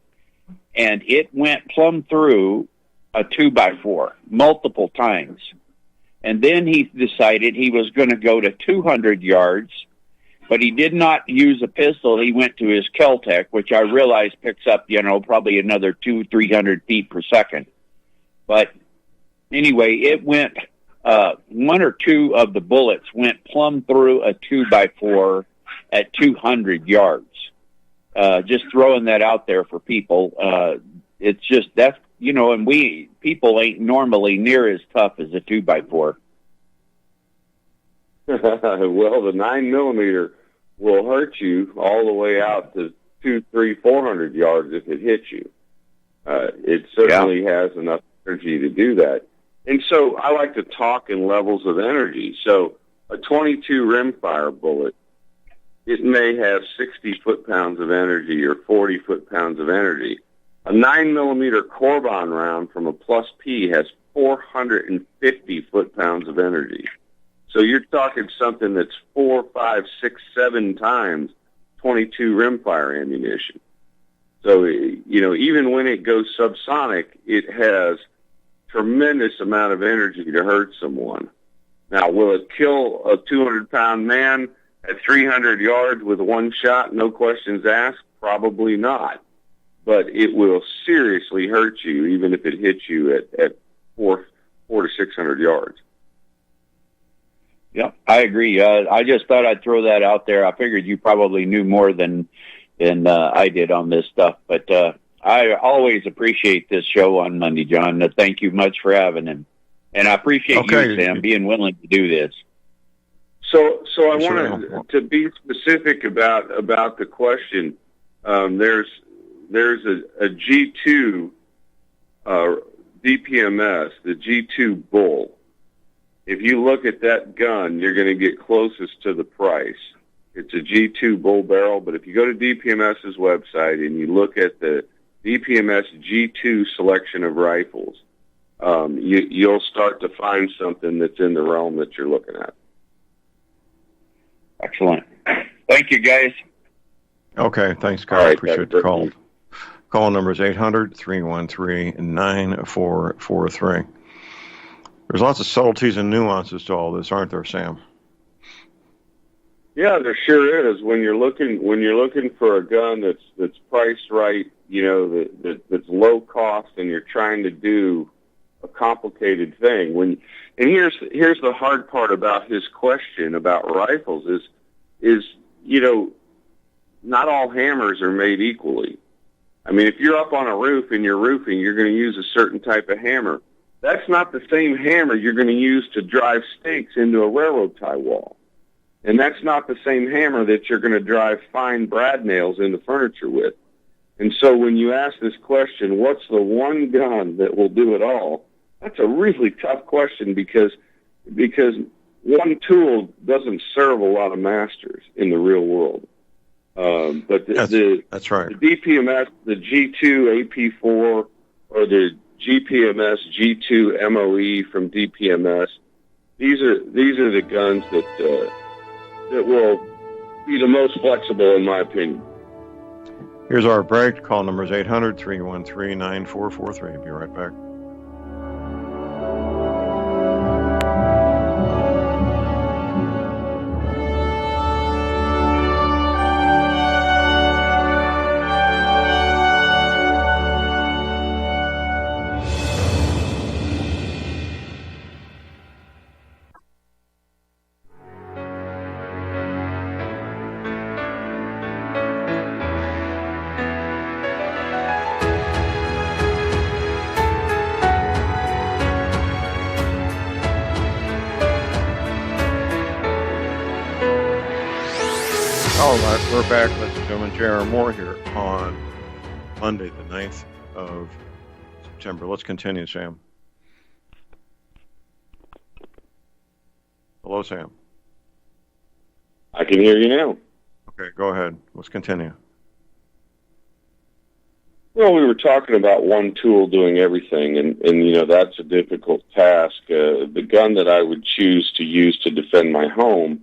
and it went plumb through a 2x4 multiple times. And then he decided he was going to go to 200 yards, but he did not use a pistol. He went to his Kel-Tec, which I realize picks up, probably another 200-300 feet per second. But anyway, it went, one or two of the bullets went plumb through a 2x4 at 200 yards. Just throwing that out there for people. It's just, that's, and people ain't normally near as tough as a 2x4. Well, the 9mm will hurt you all the way out to 200-400 yards if it hits you. It certainly has enough energy to do that. And so I like to talk in levels of energy. So a 22 rimfire bullet, it may have 60 foot-pounds of energy or 40 foot-pounds of energy. A 9mm Corbin round from a Plus P has 450 foot-pounds of energy. So you're talking something that's 4, 5, 6, 7 times 22 rimfire ammunition. So, even when it goes subsonic, it has tremendous amount of energy to hurt someone. Now, will it kill a 200-pound man at 300 yards with one shot, no questions asked? Probably not. But it will seriously hurt you, even if it hits you at 400 to 600 yards. Yeah, I agree. I just thought I'd throw that out there. I figured you probably knew more than I did on this stuff. But I always appreciate this show on Monday, John. Thank you much for having him. And I appreciate you, Sam, being willing to do this. So I wanted to be specific about the question. There's a G2 DPMS, the G2 Bull. If you look at that gun, you're going to get closest to the price. It's a G2 bull barrel, but if you go to DPMS's website and you look at the DPMS G2 selection of rifles, you'll start to find something that's in the realm that you're looking at. Excellent. Thank you, guys. Okay, thanks, Kyle. Right, appreciate the call. Call number is 800-313-9443. There's lots of subtleties and nuances to all this, aren't there, Sam? Yeah, there sure is. When you're looking for a gun that's priced right, that's low cost, and you're trying to do a complicated thing. And here's the hard part about his question about rifles is not all hammers are made equally. I mean, if you're up on a roof and you're roofing, you're going to use a certain type of hammer. That's not the same hammer you're going to use to drive stakes into a railroad tie wall. And that's not the same hammer that you're going to drive fine brad nails into furniture with. And so when you ask this question, what's the one gun that will do it all? That's a really tough question because because one tool doesn't serve a lot of masters in the real world. But that's right. The DPMS, the G2 AP4, or the GPMS G2 MOE from DPMS, these are the guns that will be the most flexible, in my opinion. Here's our break. Call numbers 800-313-9443. Be right back. All right, we're back, ladies and gentlemen. J.R. Moore here on Monday, the 9th of September. Let's continue, Sam. Hello, Sam. I can hear you now. Okay, go ahead. Let's continue. Well, we were talking about one tool doing everything, and that's a difficult task. The gun that I would choose to use to defend my home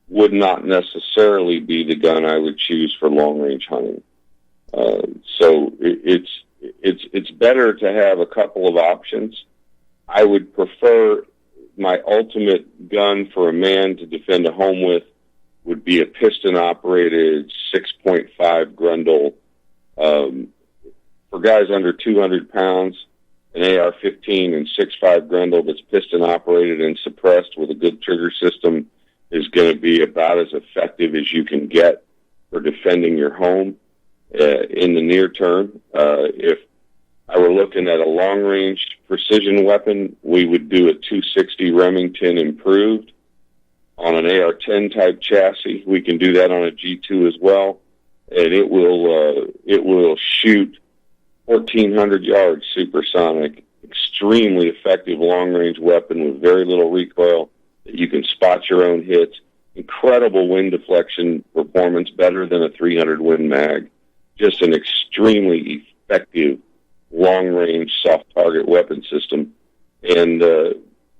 would not necessarily be the gun I would choose for long-range hunting. So it's better to have a couple of options. I would prefer my ultimate gun for a man to defend a home with would be a piston-operated 6.5 Grundle. For guys under 200 pounds, an AR-15 and 6.5 Grundle that's piston-operated and suppressed with a good trigger system is going to be about as effective as you can get for defending your home in the near term. If I were looking at a long-range precision weapon, we would do a 260 Remington improved on an AR-10 type chassis. We can do that on a G2 as well, and it will shoot 1,400 yards supersonic. Extremely effective long-range weapon with very little recoil. You can spot your own hits. Incredible wind deflection performance, better than a 300 Win Mag. Just an extremely effective long-range soft target weapon system. And,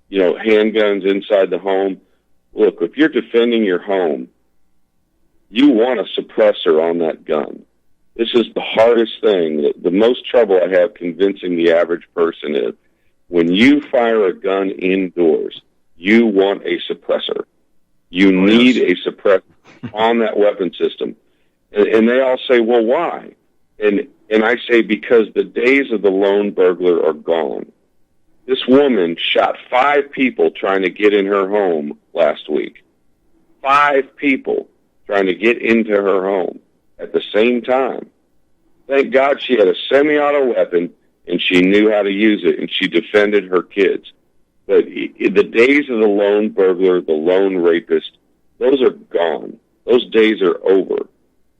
handguns inside the home. Look, if you're defending your home, you want a suppressor on that gun. This is the hardest thing. The most trouble I have convincing the average person is when you fire a gun indoors, you want a suppressor. You need a suppressor on that weapon system. And they all say, well, why? And I say, because the days of the lone burglar are gone. This woman shot 5 people trying to get in her home last week. 5 people trying to get into her home at the same time. Thank God she had a semi-auto weapon and she knew how to use it and she defended her kids. But the days of the lone burglar, the lone rapist, those are gone. Those days are over.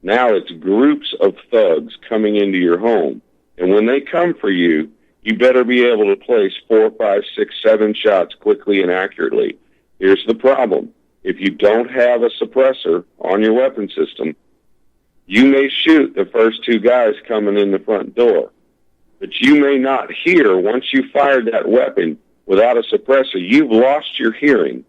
Now it's groups of thugs coming into your home. And when they come for you, you better be able to place 4, 5, 6, 7 shots quickly and accurately. Here's the problem. If you don't have a suppressor on your weapon system, you may shoot the first 2 guys coming in the front door. But you may not hear, once you fired that weapon without a suppressor, you've lost your hearing.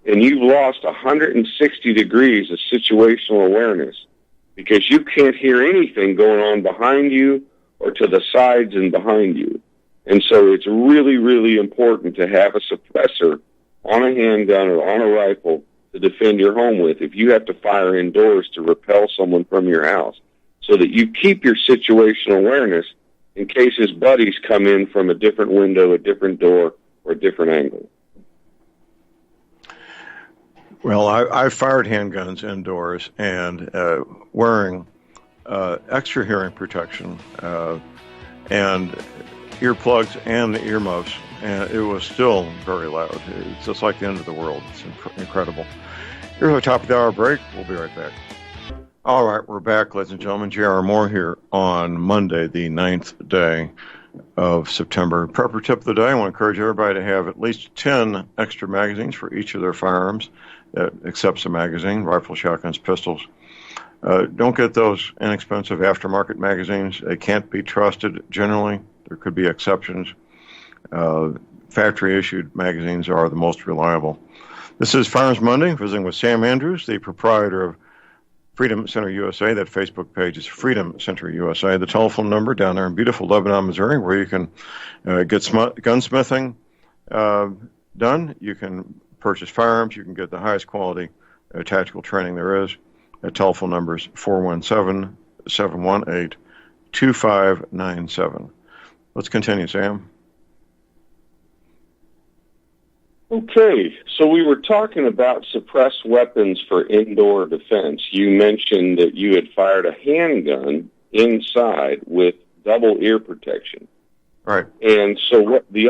And you've lost 160 degrees of situational awareness because you can't hear anything going on behind you or to the sides and behind you. And so it's really, really important to have a suppressor on a handgun or on a rifle to defend your home with if you have to fire indoors to repel someone from your house, so that you keep your situational awareness in case his buddies come in from a different window, a different door, or a different angle. Well, I fired handguns indoors, and wearing extra hearing protection and earplugs and earmuffs, and it was still very loud. It's just like the end of the world. It's incredible. Here's our top of the hour break. We'll be right back. All right, we're back, ladies and gentlemen. J.R. Moore here on Monday, the 9th day of September. Prepper tip of the day, I want to encourage everybody to have at least 10 extra magazines for each of their firearms that accepts a magazine, rifles, shotguns, pistols. Don't get those inexpensive aftermarket magazines. They can't be trusted generally. There could be exceptions. Factory-issued magazines are the most reliable. This is Firearms Monday, visiting with Sam Andrews, the proprietor of Freedom Center USA. That Facebook page is Freedom Center USA. The telephone number down there in beautiful Lebanon, Missouri, where you can get gunsmithing done. You can purchase firearms. You can get the highest quality tactical training there is. The telephone number is 417-718-2597. Let's continue, Sam. Okay, so we were talking about suppressed weapons for indoor defense. You mentioned that you had fired a handgun inside with double ear protection. Right. And so what the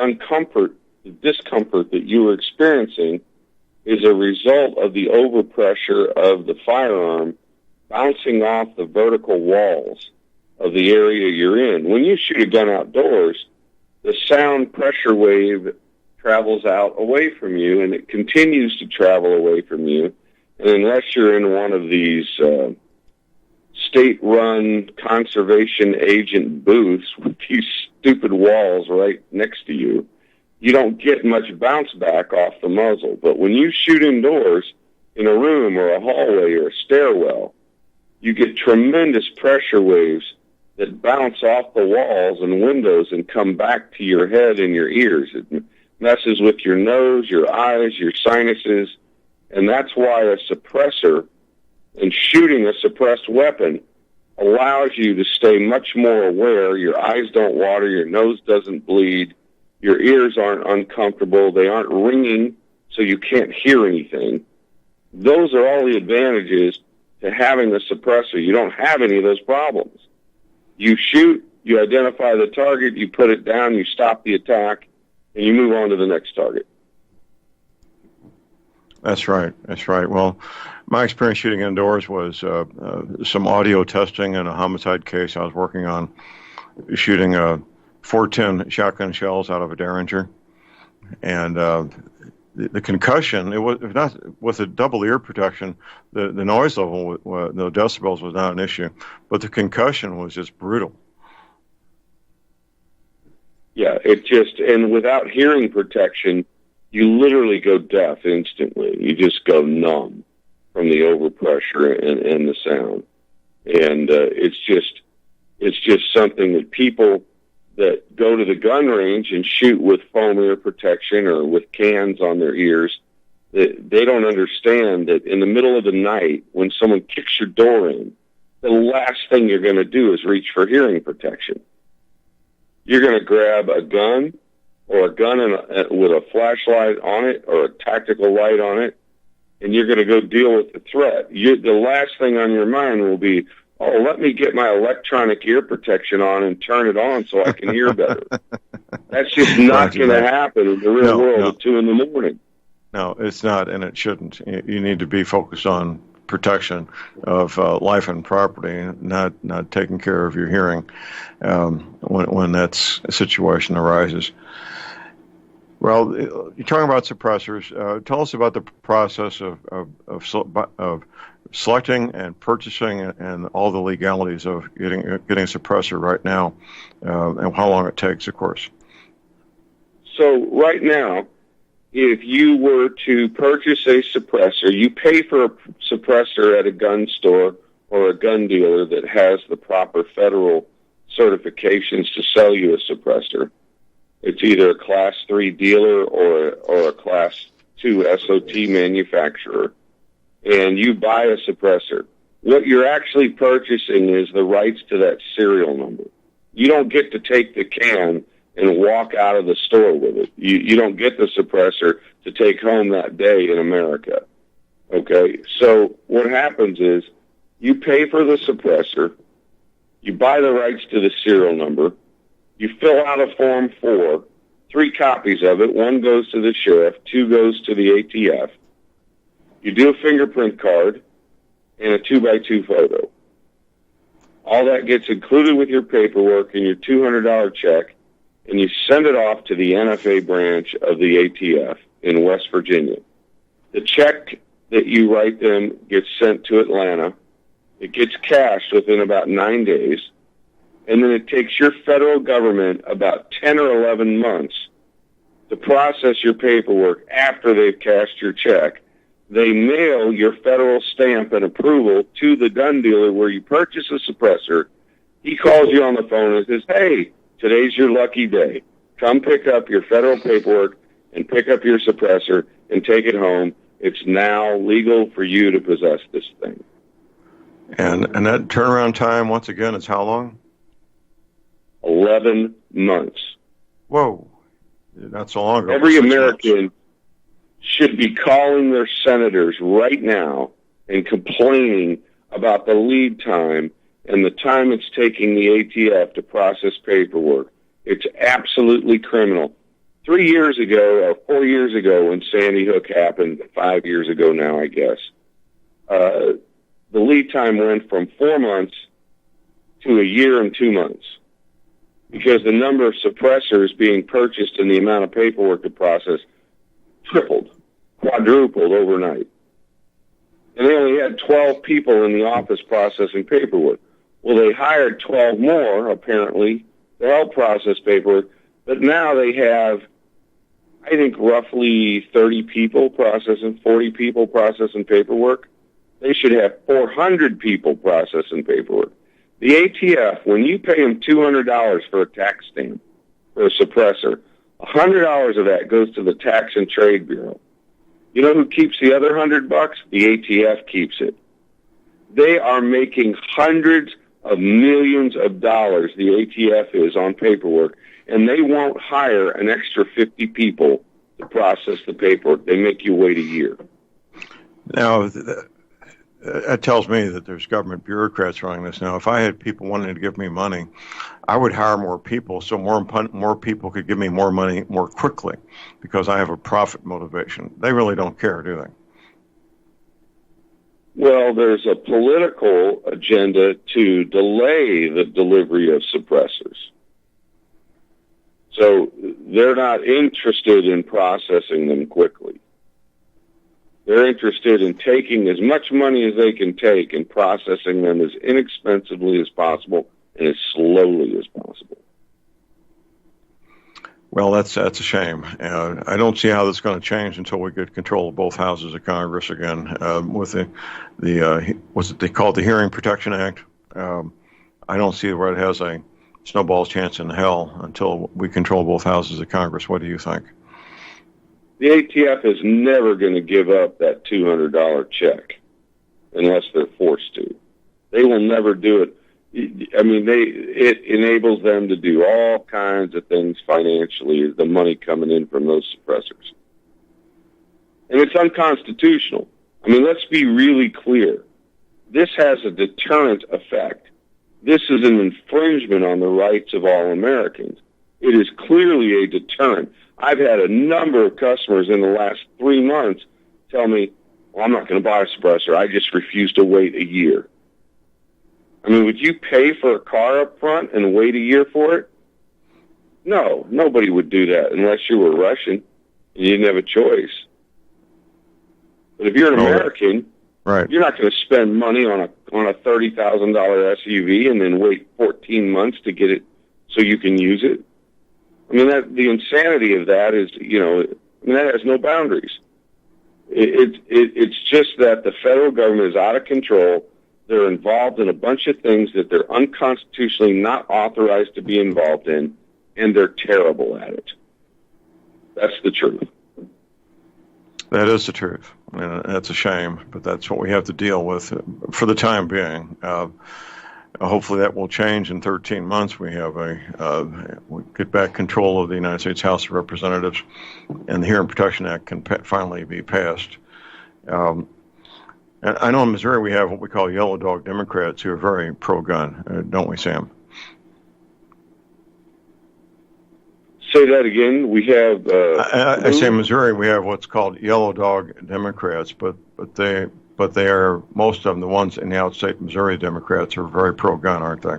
discomfort that you were experiencing is a result of the overpressure of the firearm bouncing off the vertical walls of the area you're in. When you shoot a gun outdoors, the sound pressure wave travels out away from you, and it continues to travel away from you. And unless you're in one of these state-run conservation agent booths with these stupid walls right next to you, you don't get much bounce back off the muzzle. But when you shoot indoors in a room or a hallway or a stairwell, you get tremendous pressure waves that bounce off the walls and windows and come back to your head and your ears. It messes with your nose, your eyes, your sinuses, and that's why a suppressor and shooting a suppressed weapon allows you to stay much more aware. Your eyes don't water, your nose doesn't bleed, your ears aren't uncomfortable, they aren't ringing, so you can't hear anything. Those are all the advantages to having a suppressor. You don't have any of those problems. You shoot, you identify the target, you put it down, you stop the attack, and you move on to the next target. That's right. That's right. Well, my experience shooting indoors was some audio testing in a homicide case I was working on, shooting 410 shotgun shells out of a Derringer. And the concussion, it was not with the double ear protection, the noise level, the decibels was not an issue, but the concussion was just brutal. Yeah, and without hearing protection, you literally go deaf instantly. You just go numb from the overpressure and the sound. And it's just something that people that go to the gun range and shoot with foam ear protection or with cans on their ears, they don't understand that in the middle of the night, when someone kicks your door in, the last thing you're going to do is reach for hearing protection. You're going to grab a gun or a gun with a flashlight on it or a tactical light on it, and you're going to go deal with the threat. The last thing on your mind will be, oh, let me get my electronic ear protection on and turn it on so I can hear better. That's just not going to happen in the real world at 2 a.m. No, it's not, and it shouldn't. You need to be focused on protection of life and property, not taking care of your hearing when that situation arises. Well, you're talking about suppressors. Tell us about the process of selecting and purchasing and all the legalities of getting a suppressor right now, and how long it takes, of course. So right now, if you were to purchase a suppressor, you pay for a suppressor at a gun store or a gun dealer that has the proper federal certifications to sell you a suppressor. It's either a Class 3 dealer or a Class 2 SOT manufacturer, and you buy a suppressor. What you're actually purchasing is the rights to that serial number. You don't get to take the can and walk out of the store with it. You don't get the suppressor to take home that day in America. Okay? So what happens is you pay for the suppressor, you buy the rights to the serial number, you fill out a Form 4, 3 copies of it, 1 goes to the sheriff, 2 goes to the ATF. You do a fingerprint card and a 2x2 photo. All that gets included with your paperwork and your $200 check, and you send it off to the NFA branch of the ATF in West Virginia. The check that you write them gets sent to Atlanta. It gets cashed within about 9 days, and then it takes your federal government about 10 or 11 months to process your paperwork after they've cashed your check. They mail your federal stamp and approval to the gun dealer where you purchase a suppressor. He calls you on the phone and says, hey, today's your lucky day. Come pick up your federal paperwork and pick up your suppressor and take it home. It's now legal for you to possess this thing. And that turnaround time, once again, is how long? 11 months. Whoa. Not so long ago. Every American should be calling their senators right now and complaining about the lead time and the time it's taking the ATF to process paperwork. It's absolutely criminal. 3 years ago, or 4 years ago, when Sandy Hook happened, 5 years ago now, I guess, the lead time went from 4 months to a year and 2 months because the number of suppressors being purchased and the amount of paperwork to process tripled, quadrupled overnight. And they only had 12 people in the office processing paperwork. Well, they hired 12 more, apparently, to help process paperwork, but now they have, I think, roughly 30 people processing, 40 people processing paperwork. They should have 400 people processing paperwork. The ATF, when you pay them $200 for a tax stamp, for a suppressor, $100 of that goes to the Tax and Trade Bureau. You know who keeps the other $100? The ATF keeps it. They are making hundreds of millions of dollars, the ATF is, on paperwork, and they won't hire an extra 50 people to process the paperwork. They make you wait a year. Now, that tells me that there's government bureaucrats running this now. If I had people wanting to give me money, I would hire more people so more people could give me more money more quickly because I have a profit motivation. They really don't care, do they? Well, there's a political agenda to delay the delivery of suppressors. So they're not interested in processing them quickly. They're interested in taking as much money as they can take and processing them as inexpensively as possible and as slowly as possible. Well, that's a shame. I don't see how that's going to change until we get control of both houses of Congress again with the what's it they call it, the Hearing Protection Act. I don't see where it has a snowball's chance in hell until we control both houses of Congress. What do you think? The ATF is never going to give up that $200 check unless they're forced to. They will never do it. I mean, it enables them to do all kinds of things financially, the money coming in from those suppressors. And it's unconstitutional. I mean, let's be really clear. This has a deterrent effect. This is an infringement on the rights of all Americans. It is clearly a deterrent. I've had a number of customers in the last 3 months tell me, well, I'm not going to buy a suppressor. I just refuse to wait a year. I mean, would you pay for a car up front and wait a year for it? No, nobody would do that unless you were Russian and you didn't have a choice. But if you're an American, right, you're not going to spend money on a $30,000 SUV and then wait 14 months to get it so you can use it. I mean, the insanity of that is, that has no boundaries. It's just that the federal government is out of control. They're involved in a bunch of things that they're unconstitutionally not authorized to be involved in, and they're terrible at it. That's the truth. That is the truth. And that's a shame, but that's what we have to deal with for the time being. Hopefully that will change in 13 months. We have we get back control of the United States House of Representatives, and the Hearing Protection Act can finally be passed. And I know in Missouri we have what we call yellow dog Democrats who are very pro-gun, don't we, Sam? Say that again. We have. I say in Missouri we have what's called yellow dog Democrats, but they are, most of them, the ones in the outstate Missouri Democrats are very pro-gun, aren't they?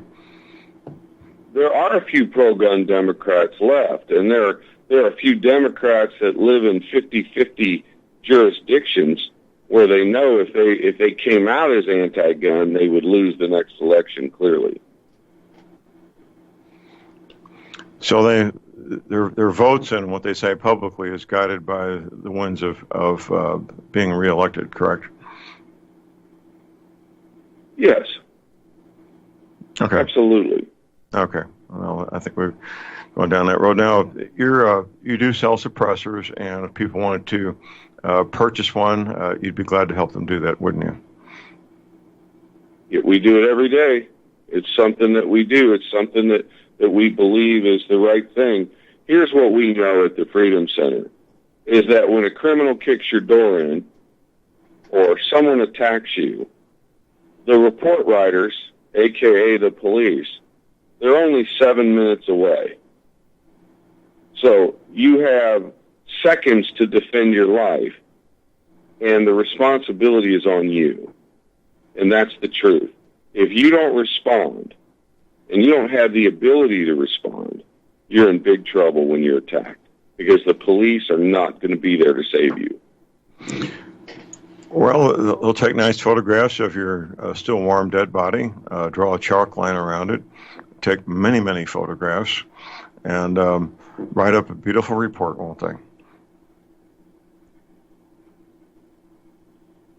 there are a few pro-gun Democrats left, and there are a few Democrats that live in 50-50 jurisdictions where they know if they came out as anti-gun, they would lose the next election clearly. So their votes and what they say publicly is guided by the winds of being reelected, correct? Yes. Okay. Absolutely. Okay. Well, I think we're going down that road now. You do sell suppressors, and if people wanted to purchase one, you'd be glad to help them do that, wouldn't you? Yeah, we do it every day. It's something that we do. It's something that we believe is the right thing. Here's what we know at the Freedom Center, is that when a criminal kicks your door in or someone attacks you, the report writers, a.k.a. the police, they're only 7 minutes away. So you have seconds to defend your life, and the responsibility is on you. And that's the truth. If you don't respond, and you don't have the ability to respond, you're in big trouble when you're attacked, because the police are not going to be there to save you. Well, they'll take nice photographs of your still warm dead body, draw a chalk line around it, take many, many photographs, and write up a beautiful report, won't they?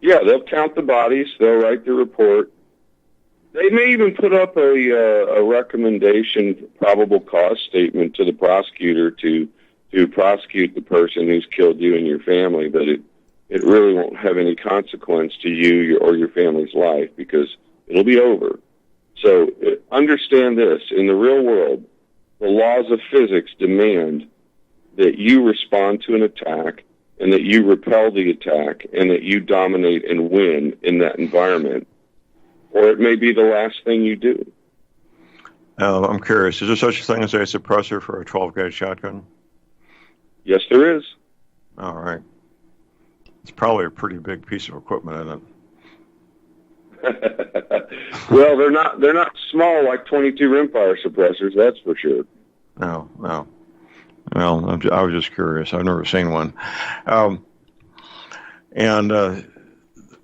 Yeah, they'll count the bodies, they'll write the report. They may even put up a recommendation, probable cause statement to the prosecutor to prosecute the person who's killed you and your family, but it really won't have any consequence to you or your family's life, because it'll be over. So understand this, in the real world, the laws of physics demand that you respond to an attack and that you repel the attack and that you dominate and win in that environment, or it may be the last thing you do. I'm curious, is there such a thing as a suppressor for a 12-gauge shotgun? Yes, there is. All right. It's probably a pretty big piece of equipment, isn't it? Well, they're not small like 22 rimfire suppressors, that's for sure. No. Well, I was just curious. I've never seen one.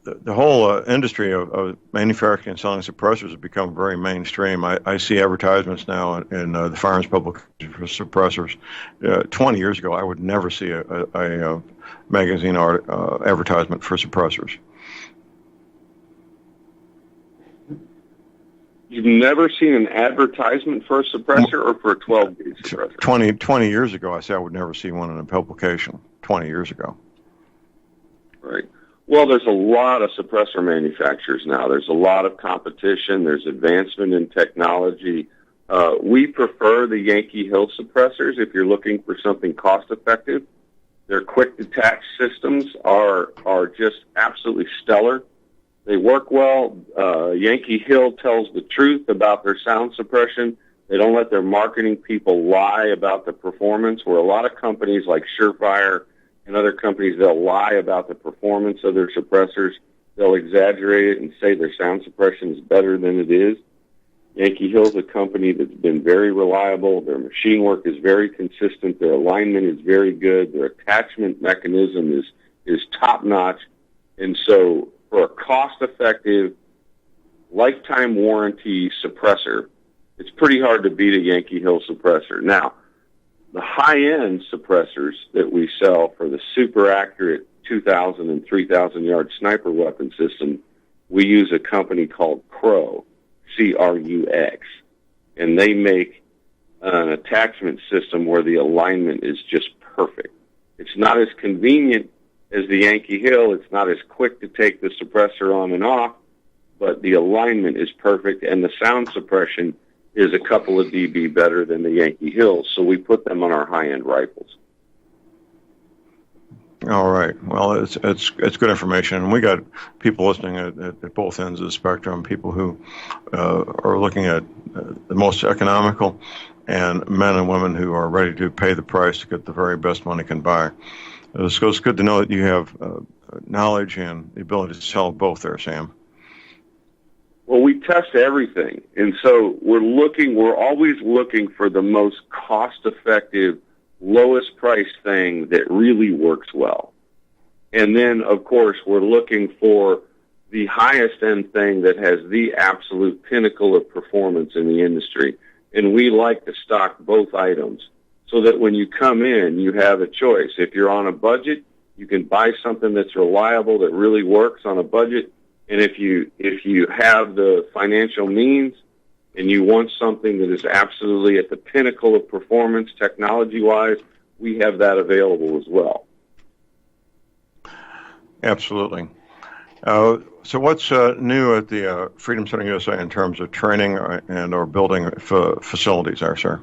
The whole industry of manufacturing and selling suppressors has become very mainstream. I see advertisements now in the firearms publications for suppressors. 20 years ago, I would never see a magazine advertisement for suppressors. You've never seen an advertisement for a suppressor or for a 12-gauge suppressor? 20 years ago, I said I would never see one in a publication. 20 years ago. Right. Well, there's a lot of suppressor manufacturers now. There's a lot of competition. There's advancement in technology. We prefer the Yankee Hill suppressors if you're looking for something cost-effective. Their quick-detach systems are just absolutely stellar. They work well. Yankee Hill tells the truth about their sound suppression. They don't let their marketing people lie about the performance, where a lot of companies like Surefire and other companies, they'll lie about the performance of their suppressors. They'll exaggerate it and say their sound suppression is better than it is. Yankee Hill is a company that's been very reliable. Their machine work is very consistent. Their alignment is very good. Their attachment mechanism is top-notch. And so for a cost-effective, lifetime warranty suppressor, it's pretty hard to beat a Yankee Hill suppressor. Now, the high-end suppressors that we sell for the super accurate 2,000 and 3,000-yard sniper weapon system, we use a company called Crux, C-R-U-X, and they make an attachment system where the alignment is just perfect. It's not as convenient as the Yankee Hill. It's not as quick to take the suppressor on and off, but the alignment is perfect, and the sound suppression is a couple of dB better than the Yankee Hill, so we put them on our high-end rifles. All right. Well, it's good information, and we got people listening at both ends of the spectrum. People who are looking at the most economical, and men and women who are ready to pay the price to get the very best money can buy. So it's good to know that you have knowledge and the ability to sell both there, Sam. Well, we test everything. And so we're always looking for the most cost-effective, lowest price thing that really works well. And then, of course, we're looking for the highest end thing that has the absolute pinnacle of performance in the industry. And we like to stock both items so that when you come in, you have a choice. If you're on a budget, you can buy something that's reliable, that really works on a budget. And if you have the financial means and you want something that is absolutely at the pinnacle of performance technology-wise, we have that available as well. Absolutely. So what's new at the Freedom Center USA in terms of training and or building facilities there, sir?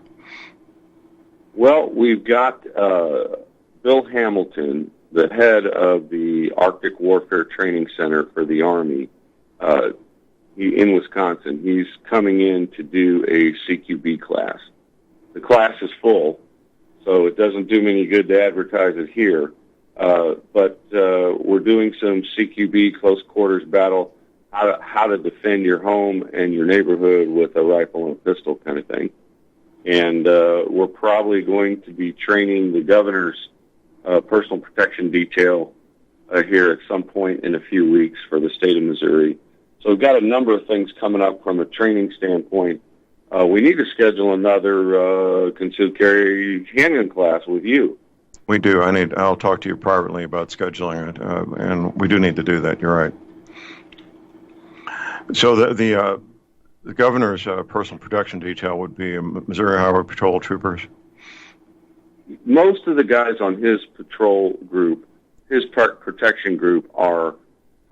Well, we've got Bill Hamilton, the head of the Arctic Warfare Training Center for the Army in Wisconsin. He's coming in to do a CQB class. The class is full, so it doesn't do me any good to advertise it here. But we're doing some CQB, close quarters battle, how to defend your home and your neighborhood with a rifle and a pistol kind of thing. And we're probably going to be training the governor's personal protection detail here at some point in a few weeks for the state of Missouri. So we've got a number of things coming up from a training standpoint. We need to schedule another concealed carry handgun class with you. We do. I'll talk to you privately about scheduling it, and we do need to do that. You're right. So the governor's personal protection detail would be Missouri Highway Patrol troopers. Most of the guys on his patrol group, his park protection group, are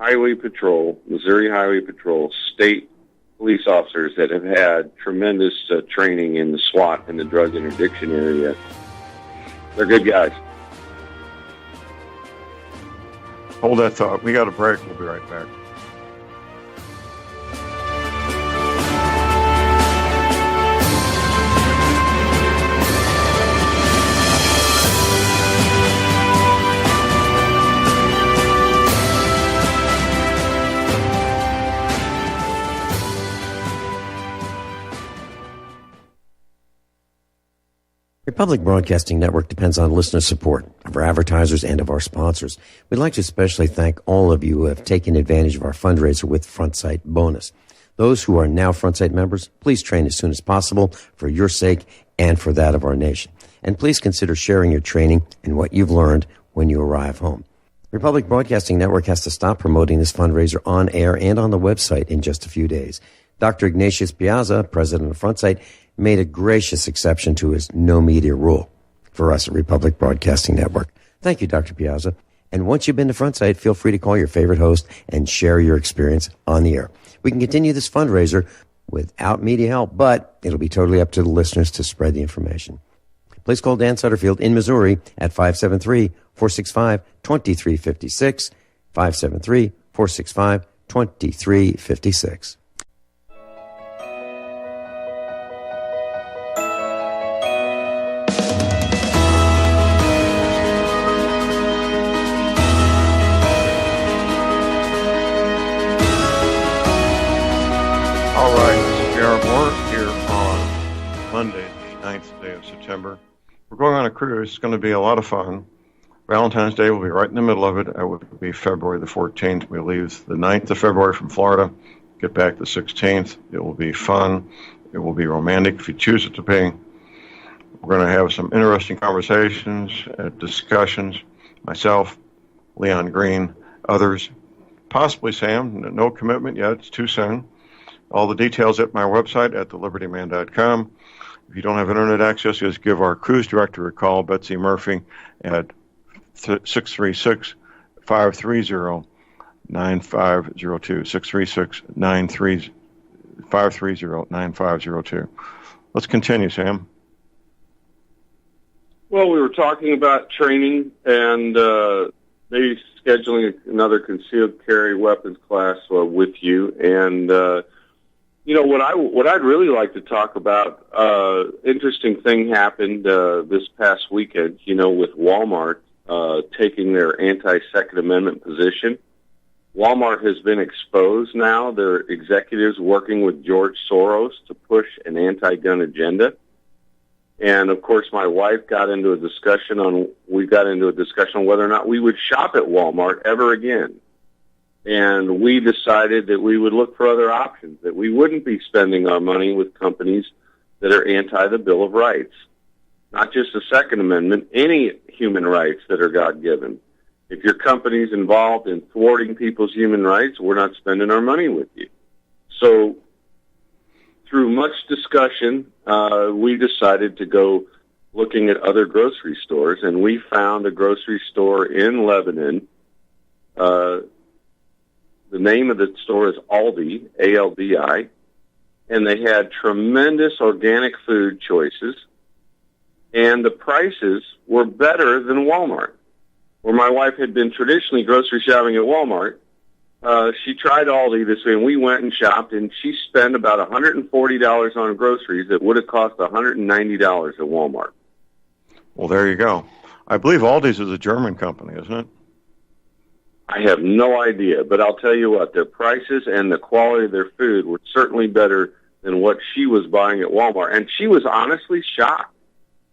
Highway Patrol, Missouri Highway Patrol, state police officers that have had tremendous training in the SWAT and the drug interdiction area. They're good guys. Hold that thought. We got a break. We'll be right back. Republic Broadcasting Network depends on listener support of our advertisers and of our sponsors. We'd like to especially thank all of you who have taken advantage of our fundraiser with FrontSight Bonus. Those who are now FrontSight members, please train as soon as possible for your sake and for that of our nation. And please consider sharing your training and what you've learned when you arrive home. Republic Broadcasting Network has to stop promoting this fundraiser on air and on the website in just a few days. Dr. Ignatius Piazza, president of FrontSight, made a gracious exception to his no media rule for us at Republic Broadcasting Network. Thank you, Dr. Piazza. And once you've been to FrontSight, feel free to call your favorite host and share your experience on the air. We can continue this fundraiser without media help, but it'll be totally up to the listeners to spread the information. Please call Dan Sutterfield in Missouri at 573-465-2356, 573-465-2356. Monday, the 9th day of September. We're going on a cruise. It's going to be a lot of fun. Valentine's Day will be right in the middle of it. It will be February the 14th. We leave the 9th of February from Florida, get back the 16th. It will be fun. It will be romantic if you choose it to be. We're going to have some interesting conversations, discussions, myself, Leon Green, others, possibly Sam. No commitment yet. It's too soon. All the details at my website at thelibertyman.com. If you don't have internet access, just give our cruise director a call, Betsy Murphy, at 636-530-9502, 636-530-9502. Let's continue, Sam. Well, we were talking about training and maybe scheduling another concealed carry weapons class with you. And what I'd really like to talk about, interesting thing happened this past weekend, with Walmart taking their anti-Second Amendment position. Walmart has been exposed now. Their executives working with George Soros to push an anti-gun agenda. And of course, my wife got into a discussion on whether or not we would shop at Walmart ever again. And we decided that we would look for other options, that we wouldn't be spending our money with companies that are anti the Bill of Rights. Not just the Second Amendment, any human rights that are God-given. If your company's involved in thwarting people's human rights, we're not spending our money with you. So through much discussion, we decided to go looking at other grocery stores, and we found a grocery store in Lebanon. The name of the store is Aldi, A-L-D-I, and they had tremendous organic food choices, and the prices were better than Walmart. Where my wife had been traditionally grocery shopping at Walmart, she tried Aldi this way, and we went and shopped, and she spent about $140 on groceries that would have cost $190 at Walmart. Well, there you go. I believe Aldi's is a German company, isn't it? I have no idea, but I'll tell you what, their prices and the quality of their food were certainly better than what she was buying at Walmart. And she was honestly shocked.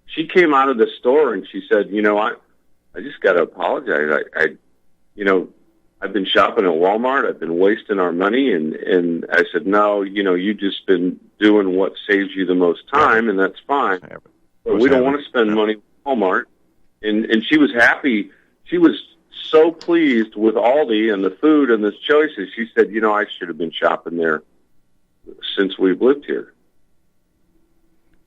She came out of the store and she said, I just got to apologize. I've been shopping at Walmart. I've been wasting our money. And I said, no, you've just been doing what saves you the most time, and that's fine. But we don't want to spend money at Walmart. And she was happy. She was so pleased with Aldi and the food and the choices. She said, I should have been shopping there since we've lived here.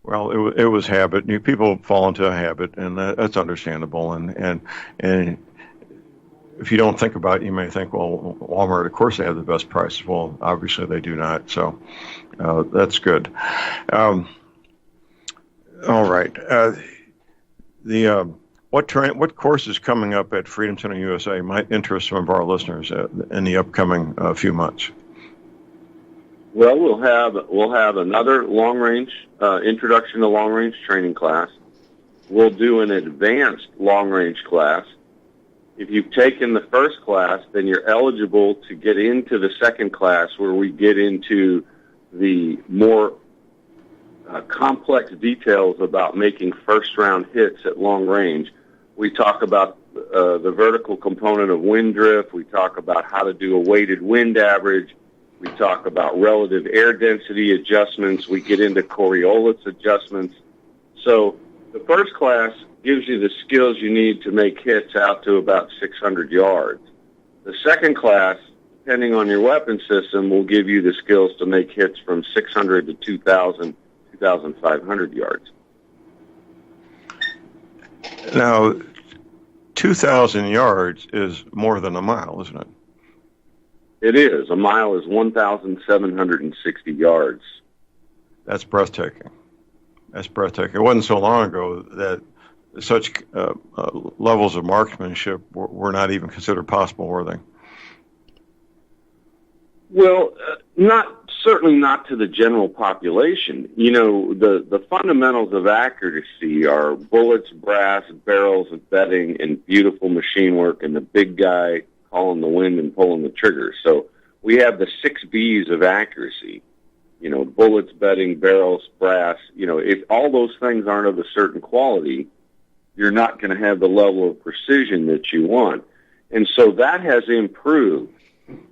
Well, it was habit. People fall into a habit, and that's understandable. And if you don't think about it, you may think, well, Walmart, of course, they have the best prices. Well, obviously, they do not. So that's good. All right. What course is coming up at Freedom Center USA might interest some of our listeners in the upcoming few months? Well, we'll have another long-range introduction to long-range training class. We'll do an advanced long-range class. If you've taken the first class, then you're eligible to get into the second class, where we get into the more complex details about making first-round hits at long range. We talk about the vertical component of wind drift. We talk about how to do a weighted wind average. We talk about relative air density adjustments. We get into Coriolis adjustments. So the first class gives you the skills you need to make hits out to about 600 yards. The second class, depending on your weapon system, will give you the skills to make hits from 600 to 2,000, 2,500 yards. Now, 2,000 yards is more than a mile, isn't it? It is. A mile is 1,760 yards. That's breathtaking. It wasn't so long ago that such levels of marksmanship were not even considered possible, were they? Well, certainly not to the general population. The fundamentals of accuracy are bullets, brass, barrels, bedding, and beautiful machine work, and the big guy calling the wind and pulling the trigger. So we have the 6 B's of accuracy. Bullets, bedding, barrels, brass. If all those things aren't of a certain quality, you're not going to have the level of precision that you want. And so that has improved,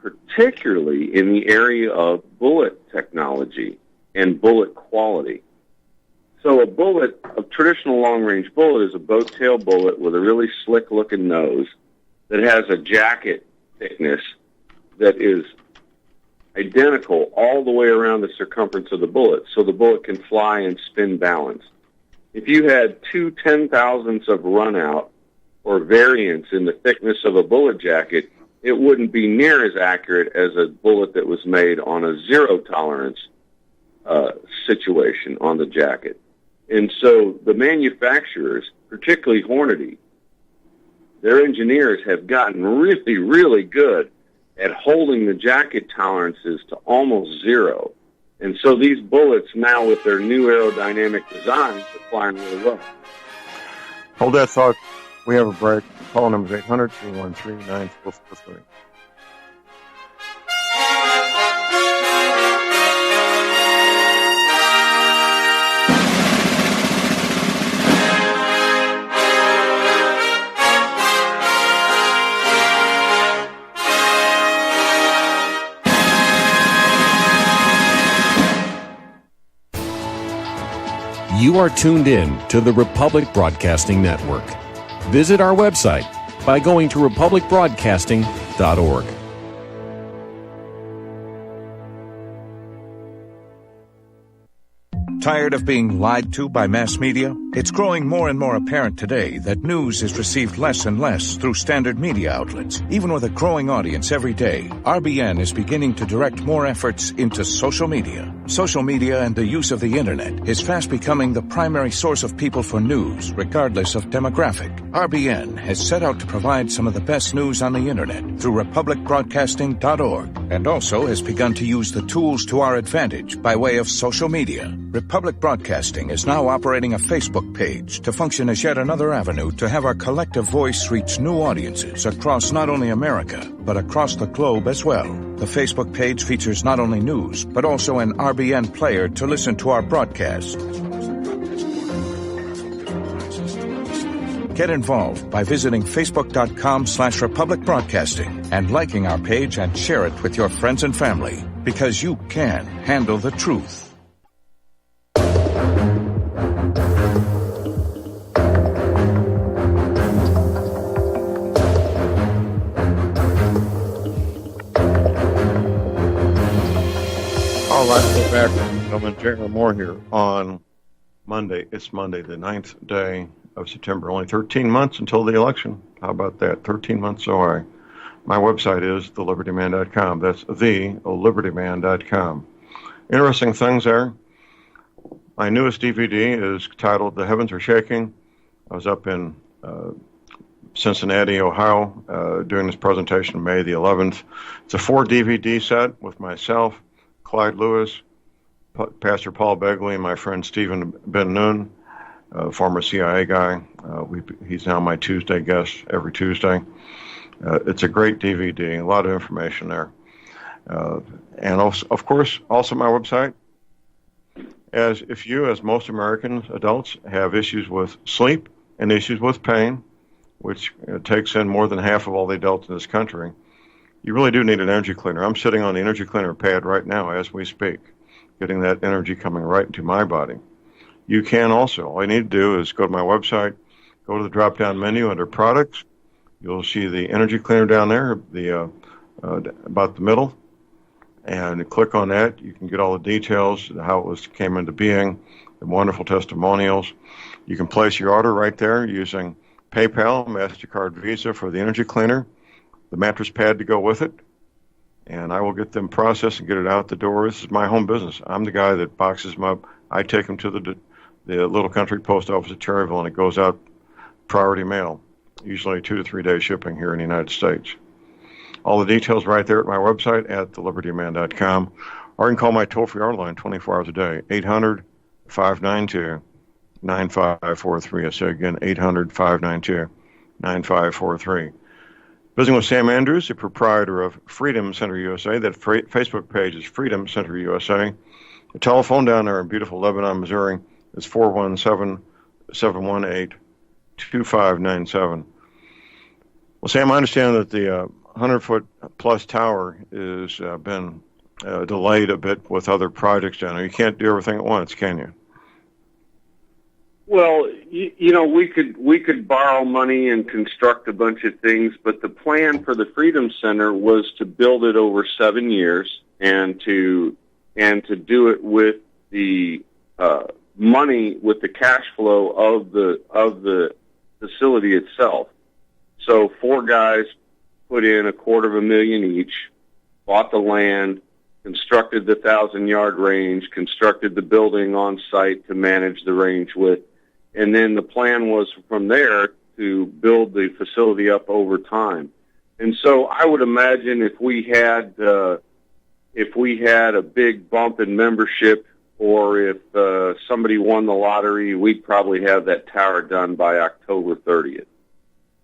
particularly in the area of bullet technology and bullet quality. So a traditional long-range bullet is a boat tail bullet with a really slick-looking nose that has a jacket thickness that is identical all the way around the circumference of the bullet, so the bullet can fly and spin balanced. If you had 2 10,000ths of runout or variance in the thickness of a bullet jacket, it wouldn't be near as accurate as a bullet that was made on a zero-tolerance situation on the jacket. And so the manufacturers, particularly Hornady, their engineers have gotten really, really good at holding the jacket tolerances to almost zero. And so these bullets now, with their new aerodynamic designs, are flying really well. Hold that thought. We have a break. Call number 800-313-9443. You are tuned in to the Republic Broadcasting Network. Visit our website by going to republicbroadcasting.org. Tired of being lied to by mass media? It's growing more and more apparent today that news is received less and less through standard media outlets. Even with a growing audience every day, RBN is beginning to direct more efforts into social media. Social media and the use of the internet is fast becoming the primary source of people for news, regardless of demographic. RBN has set out to provide some of the best news on the internet through republicbroadcasting.org, and also has begun to use the tools to our advantage by way of social media. Republic Broadcasting is now operating a Facebook page to function as yet another avenue to have our collective voice reach new audiences across not only America, but across the globe as well. The Facebook page features not only news, but also an RBN player to listen to our broadcasts. Get involved by visiting facebook.com/Republic Broadcasting and liking our page and share it with your friends and family, because you can handle the truth. All right, we're back. I'm J.R. Moore here on Monday. It's Monday, the 9th day of September. Only 13 months until the election. How about that? 13 months away. My website is thelibertyman.com. That's thelibertyman.com. Interesting things there. My newest DVD is titled The Heavens Are Shaking. I was up in Cincinnati, Ohio, doing this presentation May the 11th. It's a 4 DVD set with myself, Clyde Lewis, Pastor Paul Begley, and my friend Stephen Ben-Nun, former CIA guy. He's now my Tuesday guest every Tuesday. It's a great DVD, a lot of information there. And also, of course, also my website. As most American adults, have issues with sleep and issues with pain, which takes in more than half of all the adults in this country, you really do need an energy cleaner. I'm sitting on the energy cleaner pad right now as we speak, getting that energy coming right into my body. You can also. All you need to do is go to my website, go to the drop-down menu under Products. You'll see the energy cleaner down there, about the middle, and click on that. You can get all the details, how it came into being, the wonderful testimonials. You can place your order right there using PayPal, MasterCard, Visa for the energy cleaner, the mattress pad to go with it, and I will get them processed and get it out the door. This is my home business. I'm the guy that boxes them up. I take them to the little country post office at Cherryville, and it goes out priority mail, usually 2 to 3 day shipping here in the United States. All the details right there at my website at thelibertyman.com, or you can call my toll-free line 24 hours a day, 800-592-9543. I say again, 800-592-9543. Visiting with Sam Andrews, the proprietor of Freedom Center USA. That Facebook page is Freedom Center USA. The telephone down there in beautiful Lebanon, Missouri is 417-718-2597. Well, Sam, I understand that the 100-foot-plus tower has been delayed a bit with other projects down there. You can't do everything at once, can you? Well, we could borrow money and construct a bunch of things, but the plan for the Freedom Center was to build it over 7 years and to do it with the money, with the cash flow of the facility itself. So 4 guys put in $250,000 each, bought the land, constructed the 1,000-yard range, constructed the building on site to manage the range with. And then the plan was from there to build the facility up over time. And so I would imagine if we had a big bump in membership, or if somebody won the lottery, we'd probably have that tower done by October 30th.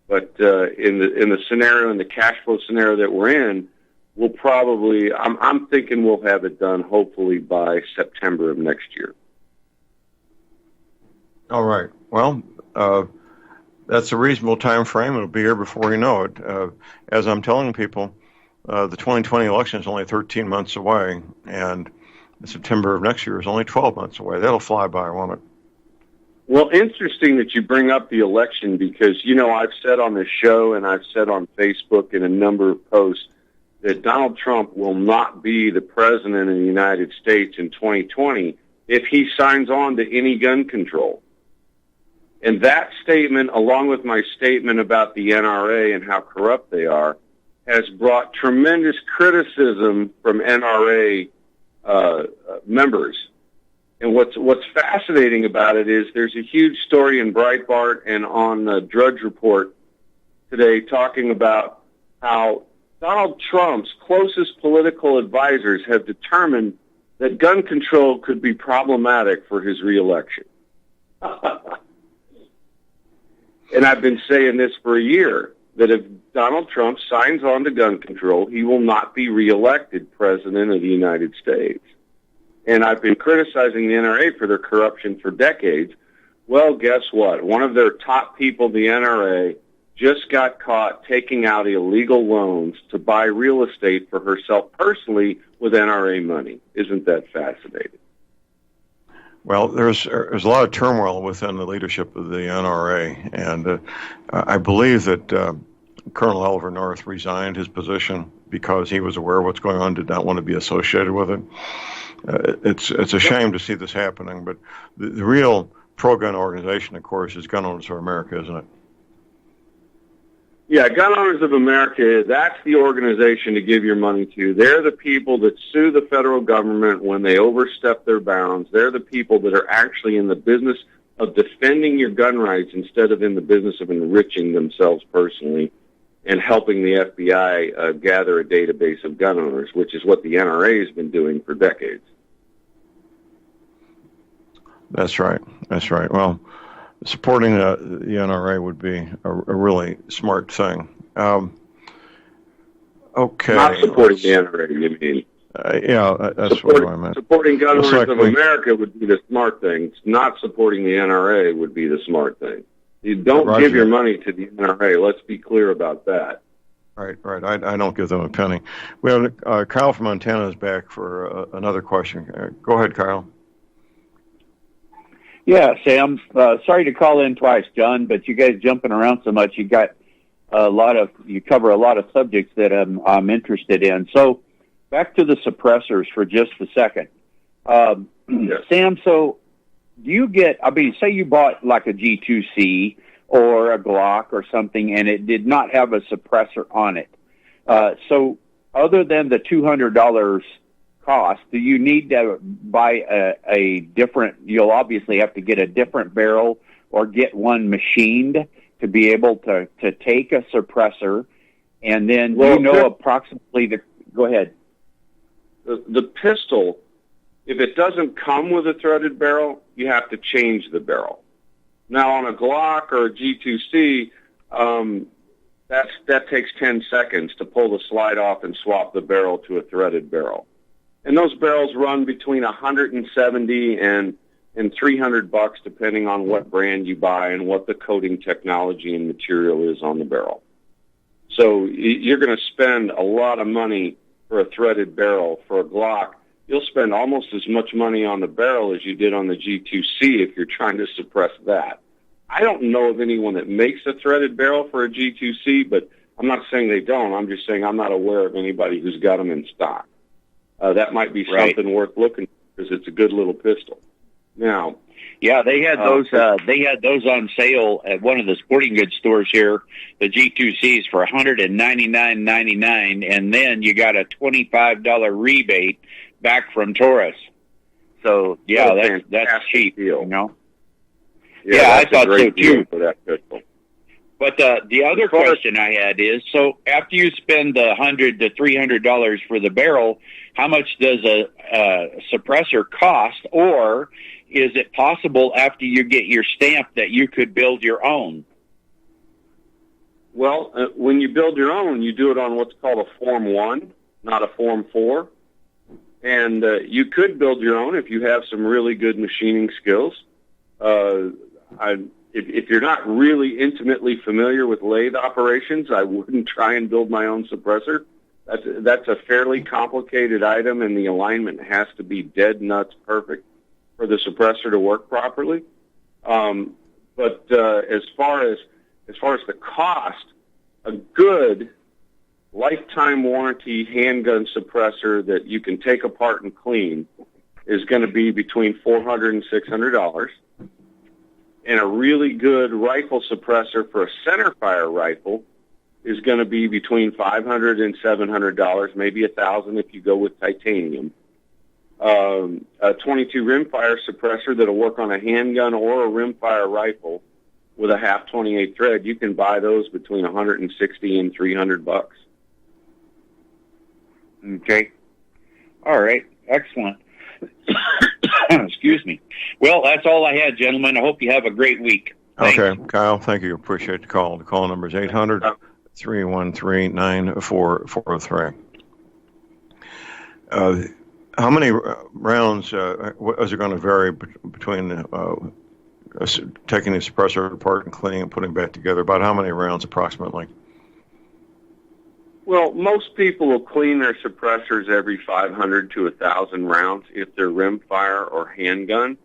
But in the scenario, in the cash flow scenario that we're in, we'll probably, I'm thinking we'll have it done hopefully by September of next year. All right. Well, that's a reasonable time frame. It'll be here before you know it. As I'm telling people, the 2020 election is only 13 months away, and September of next year is only 12 months away. That'll fly by, won't it? Well, interesting that you bring up the election because, I've said on this show and I've said on Facebook in a number of posts that Donald Trump will not be the president of the United States in 2020 if he signs on to any gun control. And that statement, along with my statement about the NRA and how corrupt they are, has brought tremendous criticism from NRA members. And what's fascinating about it is there's a huge story in Breitbart and on the Drudge Report today talking about how Donald Trump's closest political advisors have determined that gun control could be problematic for his reelection. And I've been saying this for a year, that if Donald Trump signs on to gun control, he will not be reelected president of the United States. And I've been criticizing the NRA for their corruption for decades. Well, guess what? One of their top people, the NRA, just got caught taking out illegal loans to buy real estate for herself personally with NRA money. Isn't that fascinating? Well, there's a lot of turmoil within the leadership of the NRA, and I believe that Colonel Oliver North resigned his position because he was aware of what's going on, did not want to be associated with it. It's a shame to see this happening, but the real pro-gun organization, of course, is Gun Owners of America, isn't it? Yeah, Gun Owners of America, that's the organization to give your money to. They're the people that sue the federal government when they overstep their bounds. They're the people that are actually in the business of defending your gun rights instead of in the business of enriching themselves personally and helping the FBI gather a database of gun owners, which is what the NRA has been doing for decades. That's right. That's right. Well, supporting the NRA would be a really smart thing. Okay. Not supporting the NRA, you mean? Yeah, that's what I meant. Supporting Gun Owners of America would be the smart thing. Not supporting the NRA would be the smart thing. You don't give your money to the NRA. Let's be clear about that. Right. I don't give them a penny. We have Kyle from Montana is back for another question. Go ahead, Kyle. Yeah, Sam. Sorry to call in twice, John, but you guys jumping around so much, you cover a lot of subjects that I'm interested in. So back to the suppressors for just a second. Yes. Sam, so do you say you bought like a G2C or a Glock or something and it did not have a suppressor on it. So other than the $200 cost, do you need to buy a different, you'll obviously have to get a different barrel or get one machined to be able to take a suppressor, and then approximately go ahead. The pistol, if it doesn't come with a threaded barrel, you have to change the barrel. Now on a Glock or a G2C, that takes 10 seconds to pull the slide off and swap the barrel to a threaded barrel. And those barrels run between $170 and $300 depending on what brand you buy and what the coating technology and material is on the barrel. So you're going to spend a lot of money for a threaded barrel. For a Glock, you'll spend almost as much money on the barrel as you did on the G2C if you're trying to suppress that. I don't know of anyone that makes a threaded barrel for a G2C, but I'm not saying they don't. I'm just saying I'm not aware of anybody who's got them in stock. That might be something worth looking for because it's a good little pistol. Now, yeah, they had those. They had those on sale at one of the sporting goods stores here. The G2Cs for $199.99, and then you got a $25 rebate back from Taurus. So yeah, that's cheap, deal. You know. Yeah, I thought so too for that pistol. But the other question I had is: so after you spend the $100 to $300 for the barrel, how much does a suppressor cost, or is it possible after you get your stamp that you could build your own? Well, when you build your own, you do it on what's called a Form 1, not a Form 4. And you could build your own if you have some really good machining skills. If you're not really intimately familiar with lathe operations, I wouldn't try and build my own suppressor. That's a fairly complicated item, and the alignment has to be dead nuts perfect for the suppressor to work properly. But as far as the cost, a good lifetime warranty handgun suppressor that you can take apart and clean is going to be between $400 and $600. And a really good rifle suppressor for a centerfire rifle is going to be between $500 and $700, maybe $1,000 if you go with titanium. A 22 rimfire suppressor that'll work on a handgun or a rimfire rifle with a half 28 thread, you can buy those between $160 and $300. Okay. All right. Excellent. Excuse me. Well, that's all I had, gentlemen. I hope you have a great week. Thanks. Okay, Kyle, thank you. Appreciate the call. The call number is 800-313-9443. How many rounds is it going to vary between taking the suppressor apart and cleaning and putting it back together? About how many rounds approximately? Well, most people will clean their suppressors every 500 to 1,000 rounds if they're rimfire or handgun.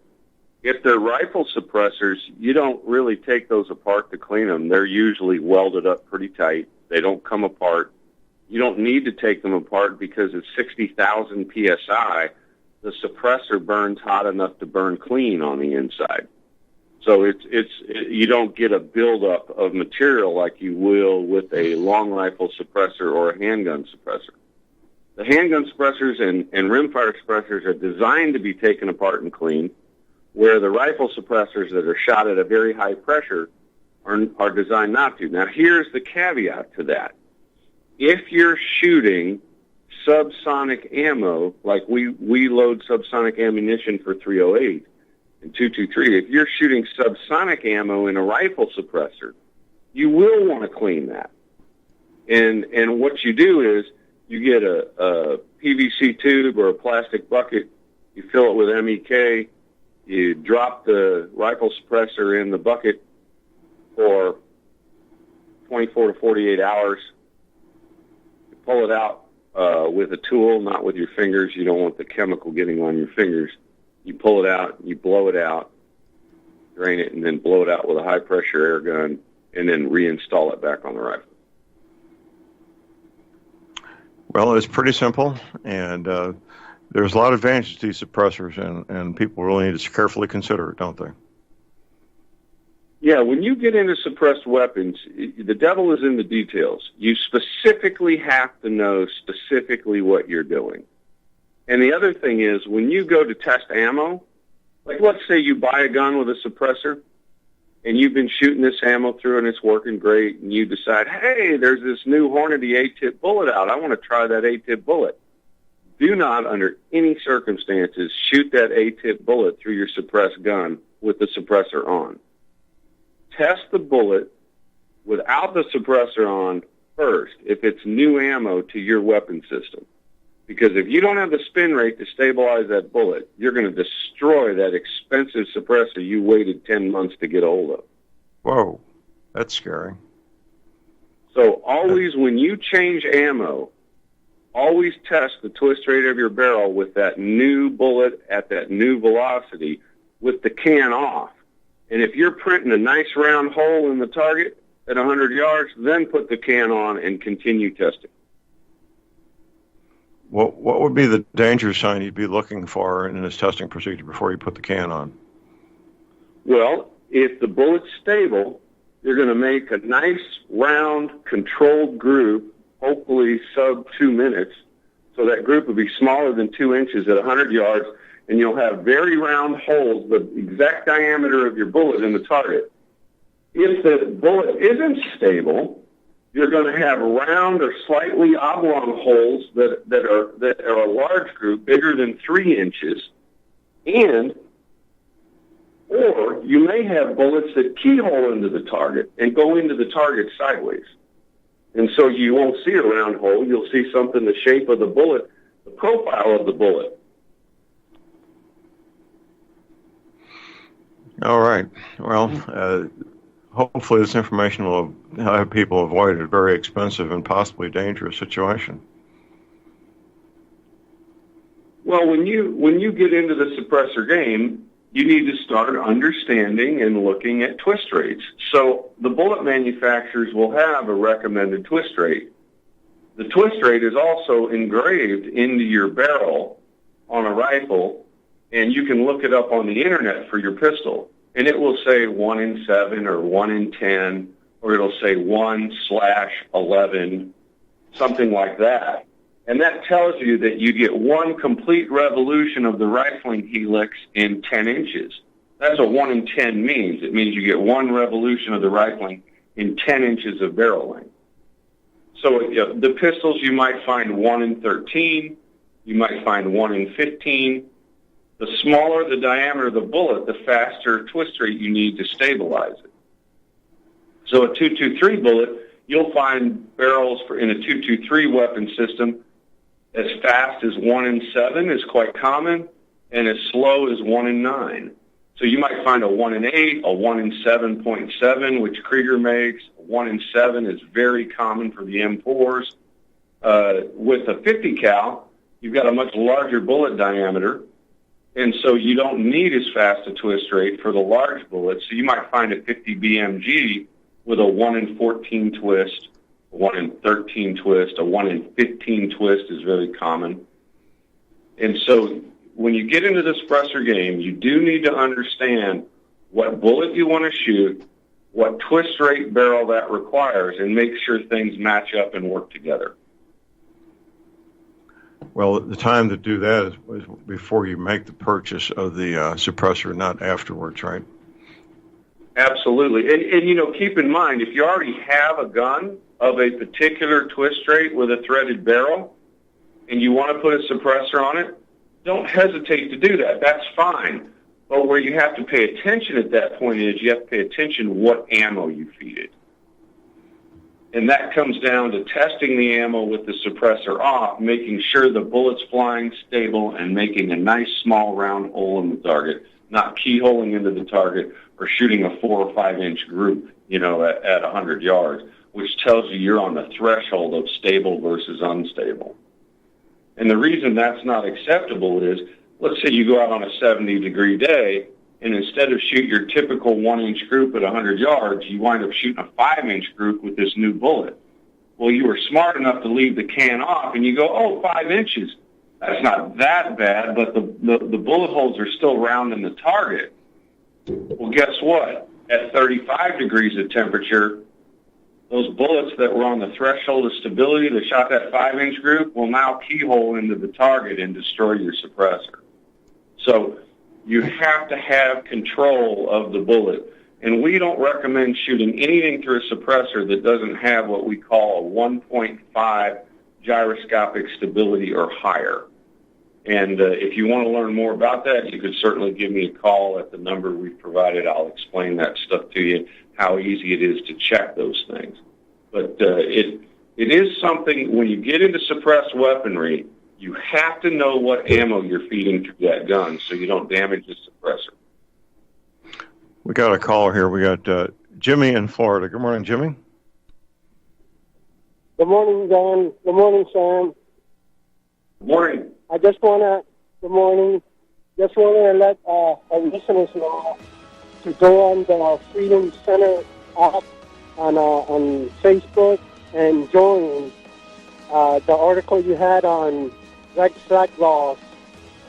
If they're rifle suppressors, you don't really take those apart to clean them. They're usually welded up pretty tight. They don't come apart. You don't need to take them apart because at 60,000 PSI, the suppressor burns hot enough to burn clean on the inside. So you don't get a buildup of material like you will with a long rifle suppressor or a handgun suppressor. The handgun suppressors and rimfire suppressors are designed to be taken apart and cleaned, where the rifle suppressors that are shot at a very high pressure are designed not to. Now, here's the caveat to that. If you're shooting subsonic ammo, like we load subsonic ammunition for 308 and 223, if you're shooting subsonic ammo in a rifle suppressor, you will want to clean that. And what you do is you get a PVC tube or a plastic bucket, you fill it with MEK, you drop the rifle suppressor in the bucket for 24 to 48 hours. You pull it out with a tool, not with your fingers. You don't want the chemical getting on your fingers. You pull it out, you blow it out, drain it, and then blow it out with a high-pressure air gun, and then reinstall it back on the rifle. Well, it's pretty simple, and there's a lot of advantages to these suppressors, and people really need to carefully consider it, don't they? Yeah, when you get into suppressed weapons, the devil is in the details. You specifically have to know specifically what you're doing. And the other thing is, when you go to test ammo, like let's say you buy a gun with a suppressor, and you've been shooting this ammo through and it's working great, and you decide, hey, there's this new Hornady A-tip bullet out. I want to try that A-tip bullet. Do not, under any circumstances, shoot that A-tip bullet through your suppressed gun with the suppressor on. Test the bullet without the suppressor on first if it's new ammo to your weapon system. Because if you don't have the spin rate to stabilize that bullet, you're going to destroy that expensive suppressor you waited 10 months to get a hold of. Whoa, that's scary. So always when you change ammo, always test the twist rate of your barrel with that new bullet at that new velocity with the can off. And if you're printing a nice round hole in the target at 100 yards, then put the can on and continue testing. What would be the danger sign you'd be looking for in this testing procedure before you put the can on? Well, if the bullet's stable, you're going to make a nice, round, controlled group, hopefully sub 2 minutes. So that group will be smaller than 2 inches at 100 yards, and you'll have very round holes, the exact diameter of your bullet in the target. If the bullet isn't stable, you're going to have round or slightly oblong holes that are a large group, bigger than 3 inches, or you may have bullets that keyhole into the target and go into the target sideways. And so you won't see a round hole. You'll see something the shape of the bullet, the profile of the bullet. All right. Well, hopefully this information will help people avoid a very expensive and possibly dangerous situation. Well, when you get into the suppressor game, you need to start understanding and looking at twist rates. So the bullet manufacturers will have a recommended twist rate. The twist rate is also engraved into your barrel on a rifle, and you can look it up on the internet for your pistol. And it will say 1 in 7 or 1 in 10, or it'll say 1/11, something like that. And that tells you that you get one complete revolution of the rifling helix in 10 inches. That's what 1 in 10 means. It means you get one revolution of the rifling in 10 inches of barrel length. So the pistols, you might find 1 in 13, you might find 1 in 15. The smaller the diameter of the bullet, the faster twist rate you need to stabilize it. So a 223 bullet, you'll find barrels in a 223 weapon system as fast as 1 in 7 is quite common, and as slow as 1 in 9. So you might find a 1 in 8, a 1 in 7.7, which Krieger makes. A 1 in 7 is very common for the M4s. With a 50 cal, you've got a much larger bullet diameter, and so you don't need as fast a twist rate for the large bullets. So you might find a 50 BMG with a 1 in 14 twist, a 1 in 13 twist, a 1 in 15 twist is very common. And so when you get into the suppressor game, you do need to understand what bullet you want to shoot, what twist rate barrel that requires, and make sure things match up and work together. Well, the time to do that is before you make the purchase of the suppressor, not afterwards, right? Absolutely. And keep in mind, if you already have a gun of a particular twist rate with a threaded barrel and you want to put a suppressor on it, don't hesitate to do that. That's fine. But where you have to pay attention at that point is you have to pay attention to what ammo you feed it. And that comes down to testing the ammo with the suppressor off, making sure the bullet's flying stable, and making a nice small round hole in the target, not keyholing into the target or shooting a 4 or 5 inch group, at 100 yards, which tells you you're on the threshold of stable versus unstable. And the reason that's not acceptable is, let's say you go out on a 70-degree day, and instead of shoot your typical 1 inch group at 100 yards, you wind up shooting a 5 inch group with this new bullet. Well, you were smart enough to leave the can off, and you go, 5 inches. That's not that bad, but the bullet holes are still round in the target. Well, guess what? At 35 degrees of temperature, those bullets that were on the threshold of stability that shot that 5 inch group will now keyhole into the target and destroy your suppressor. So you have to have control of the bullet. And we don't recommend shooting anything through a suppressor that doesn't have what we call a 1.5 gyroscopic stability or higher. And if you want to learn more about that, you could certainly give me a call at the number we've provided. I'll explain that stuff to you, how easy it is to check those things. But it is something, when you get into suppressed weaponry, you have to know what ammo you're feeding to that gun so you don't damage the suppressor. We got a caller here. We got Jimmy in Florida. Good morning, Jimmy. Good morning, Don. Good morning, Sam. Good morning. Good morning. Just want to let our listeners know to go on the Freedom Center app on Facebook and join. The article you had on red flag laws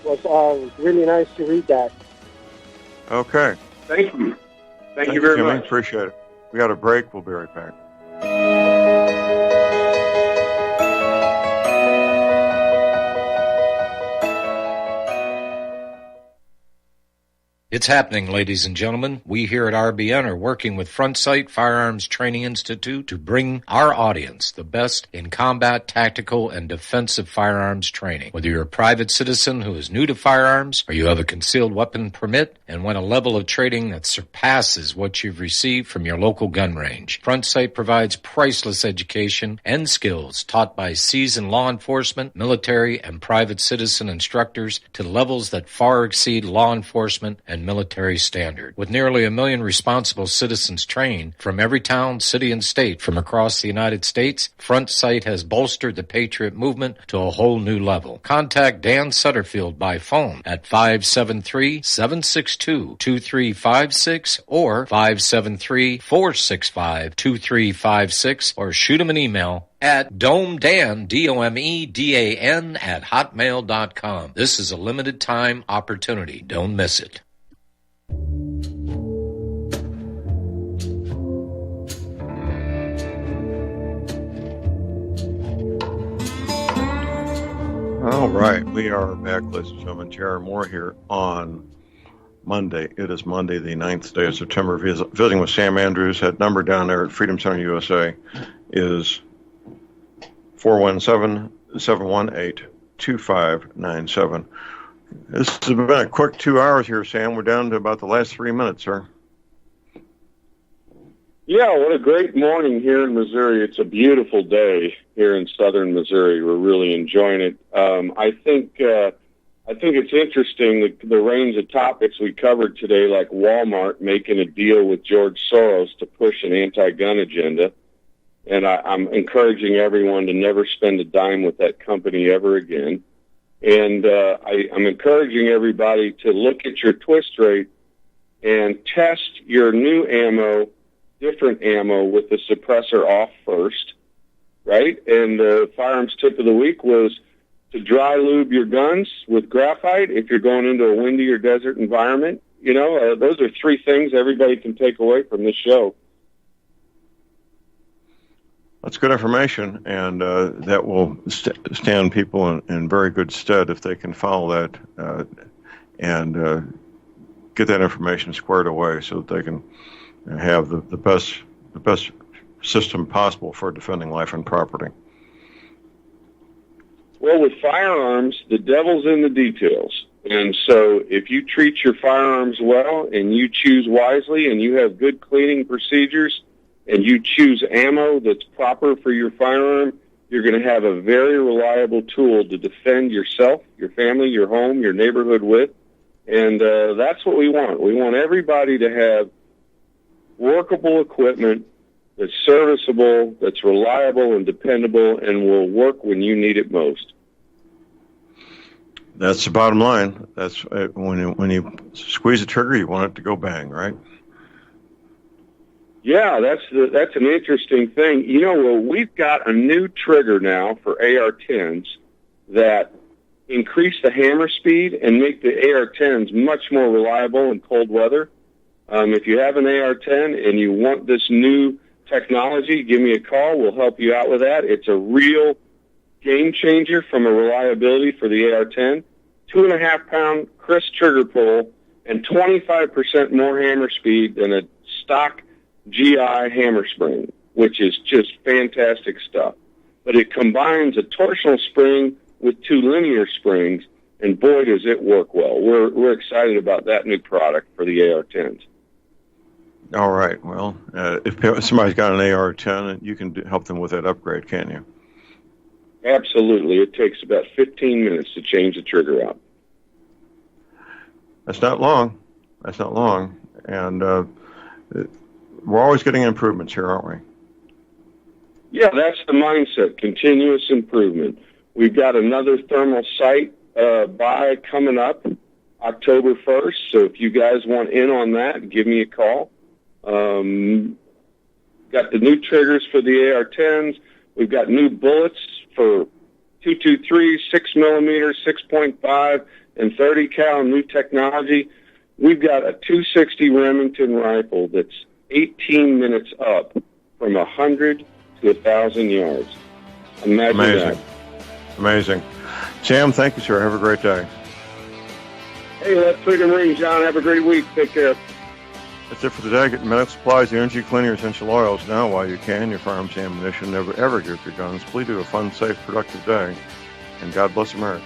was really nice to read that. Okay. Thank you. Thank you very Jimmy. much. Appreciate it. We got a break. We'll be right back. It's happening, ladies and gentlemen. We here at RBN are working with Front Sight Firearms Training Institute to bring our audience the best in combat, tactical, and defensive firearms training. Whether you're a private citizen who is new to firearms, or you have a concealed weapon permit and want a level of training that surpasses what you've received from your local gun range, Front Sight provides priceless education and skills taught by seasoned law enforcement, military, and private citizen instructors to levels that far exceed law enforcement and military standard. With nearly 1 million responsible citizens trained from every town, city, and state from across the United States, Front Sight has bolstered the Patriot movement to a whole new level. Contact Dan Sutterfield by phone at 573-762-2356 or 573-465-2356 or shoot him an email at domedan, DOMEDAN, at hotmail.com. This is a limited time opportunity. Don't miss it. All right, we are back, ladies and gentlemen. Jared Moore here on Monday. It is Monday, the 9th day of September. Visiting with Sam Andrews. That number down there at Freedom Center USA is 417-718-2597. This has been a quick 2 hours here, Sam. We're down to about the last 3 minutes, sir. Yeah, what a great morning here in Missouri. It's a beautiful day here in southern Missouri. We're really enjoying it. I think it's interesting the range of topics we covered today, like Walmart making a deal with George Soros to push an anti-gun agenda. And I'm encouraging everyone to never spend a dime with that company ever again. And I'm encouraging everybody to look at your twist rate and test your new ammo, different ammo, with the suppressor off first, right? And the firearms tip of the week was to dry lube your guns with graphite if you're going into a windy or desert environment. You know, those are 3 things everybody can take away from this show. That's good information, and that will stand people in very good stead if they can follow that and get that information squared away so that they can have the best system possible for defending life and property. Well, with firearms, the devil's in the details. And so if you treat your firearms well and you choose wisely and you have good cleaning procedures and you choose ammo that's proper for your firearm, you're going to have a very reliable tool to defend yourself, your family, your home, your neighborhood with. And that's what we want. We want everybody to have workable equipment that's serviceable, that's reliable and dependable, and will work when you need it most. That's the bottom line. That's when you squeeze the trigger, you want it to go bang, right? Yeah, that's an interesting thing. You know, well, we've got a new trigger now for AR-10s that increase the hammer speed and make the AR-10s much more reliable in cold weather. If you have an AR-10 and you want this new technology, give me a call. We'll help you out with that. It's a real game changer from a reliability for the AR-10. 2.5-pound crisp trigger pull and 25% more hammer speed than a stock GI hammer spring, which is just fantastic stuff. But it combines a torsional spring with 2 linear springs, and boy, does it work well. We're excited about that new product for the AR-10s. All right. Well, if somebody's got an AR-10, you can help them with that upgrade, can't you? Absolutely. It takes about 15 minutes to change the trigger out. That's not long. And we're always getting improvements here, aren't we? Yeah, that's the mindset, continuous improvement. We've got another thermal sight buy coming up October 1st, so if you guys want in on that, give me a call. Got the new triggers for the AR-10s. We've got new bullets for 223, 6mm, 6.5, and 30 cal new technology. We've got a 260 Remington rifle that's 18 minutes up from 100 to 1,000 yards. Imagine that. Amazing. Sam, thank you, sir. Have a great day. Hey, let's freaking ring, John. Have a great week. Take care. That's it for today. Get medical supplies, the energy, cleaning, essential oils now while you can. Your firearms, ammunition, never ever give your guns. Please do a fun, safe, productive day. And God bless America.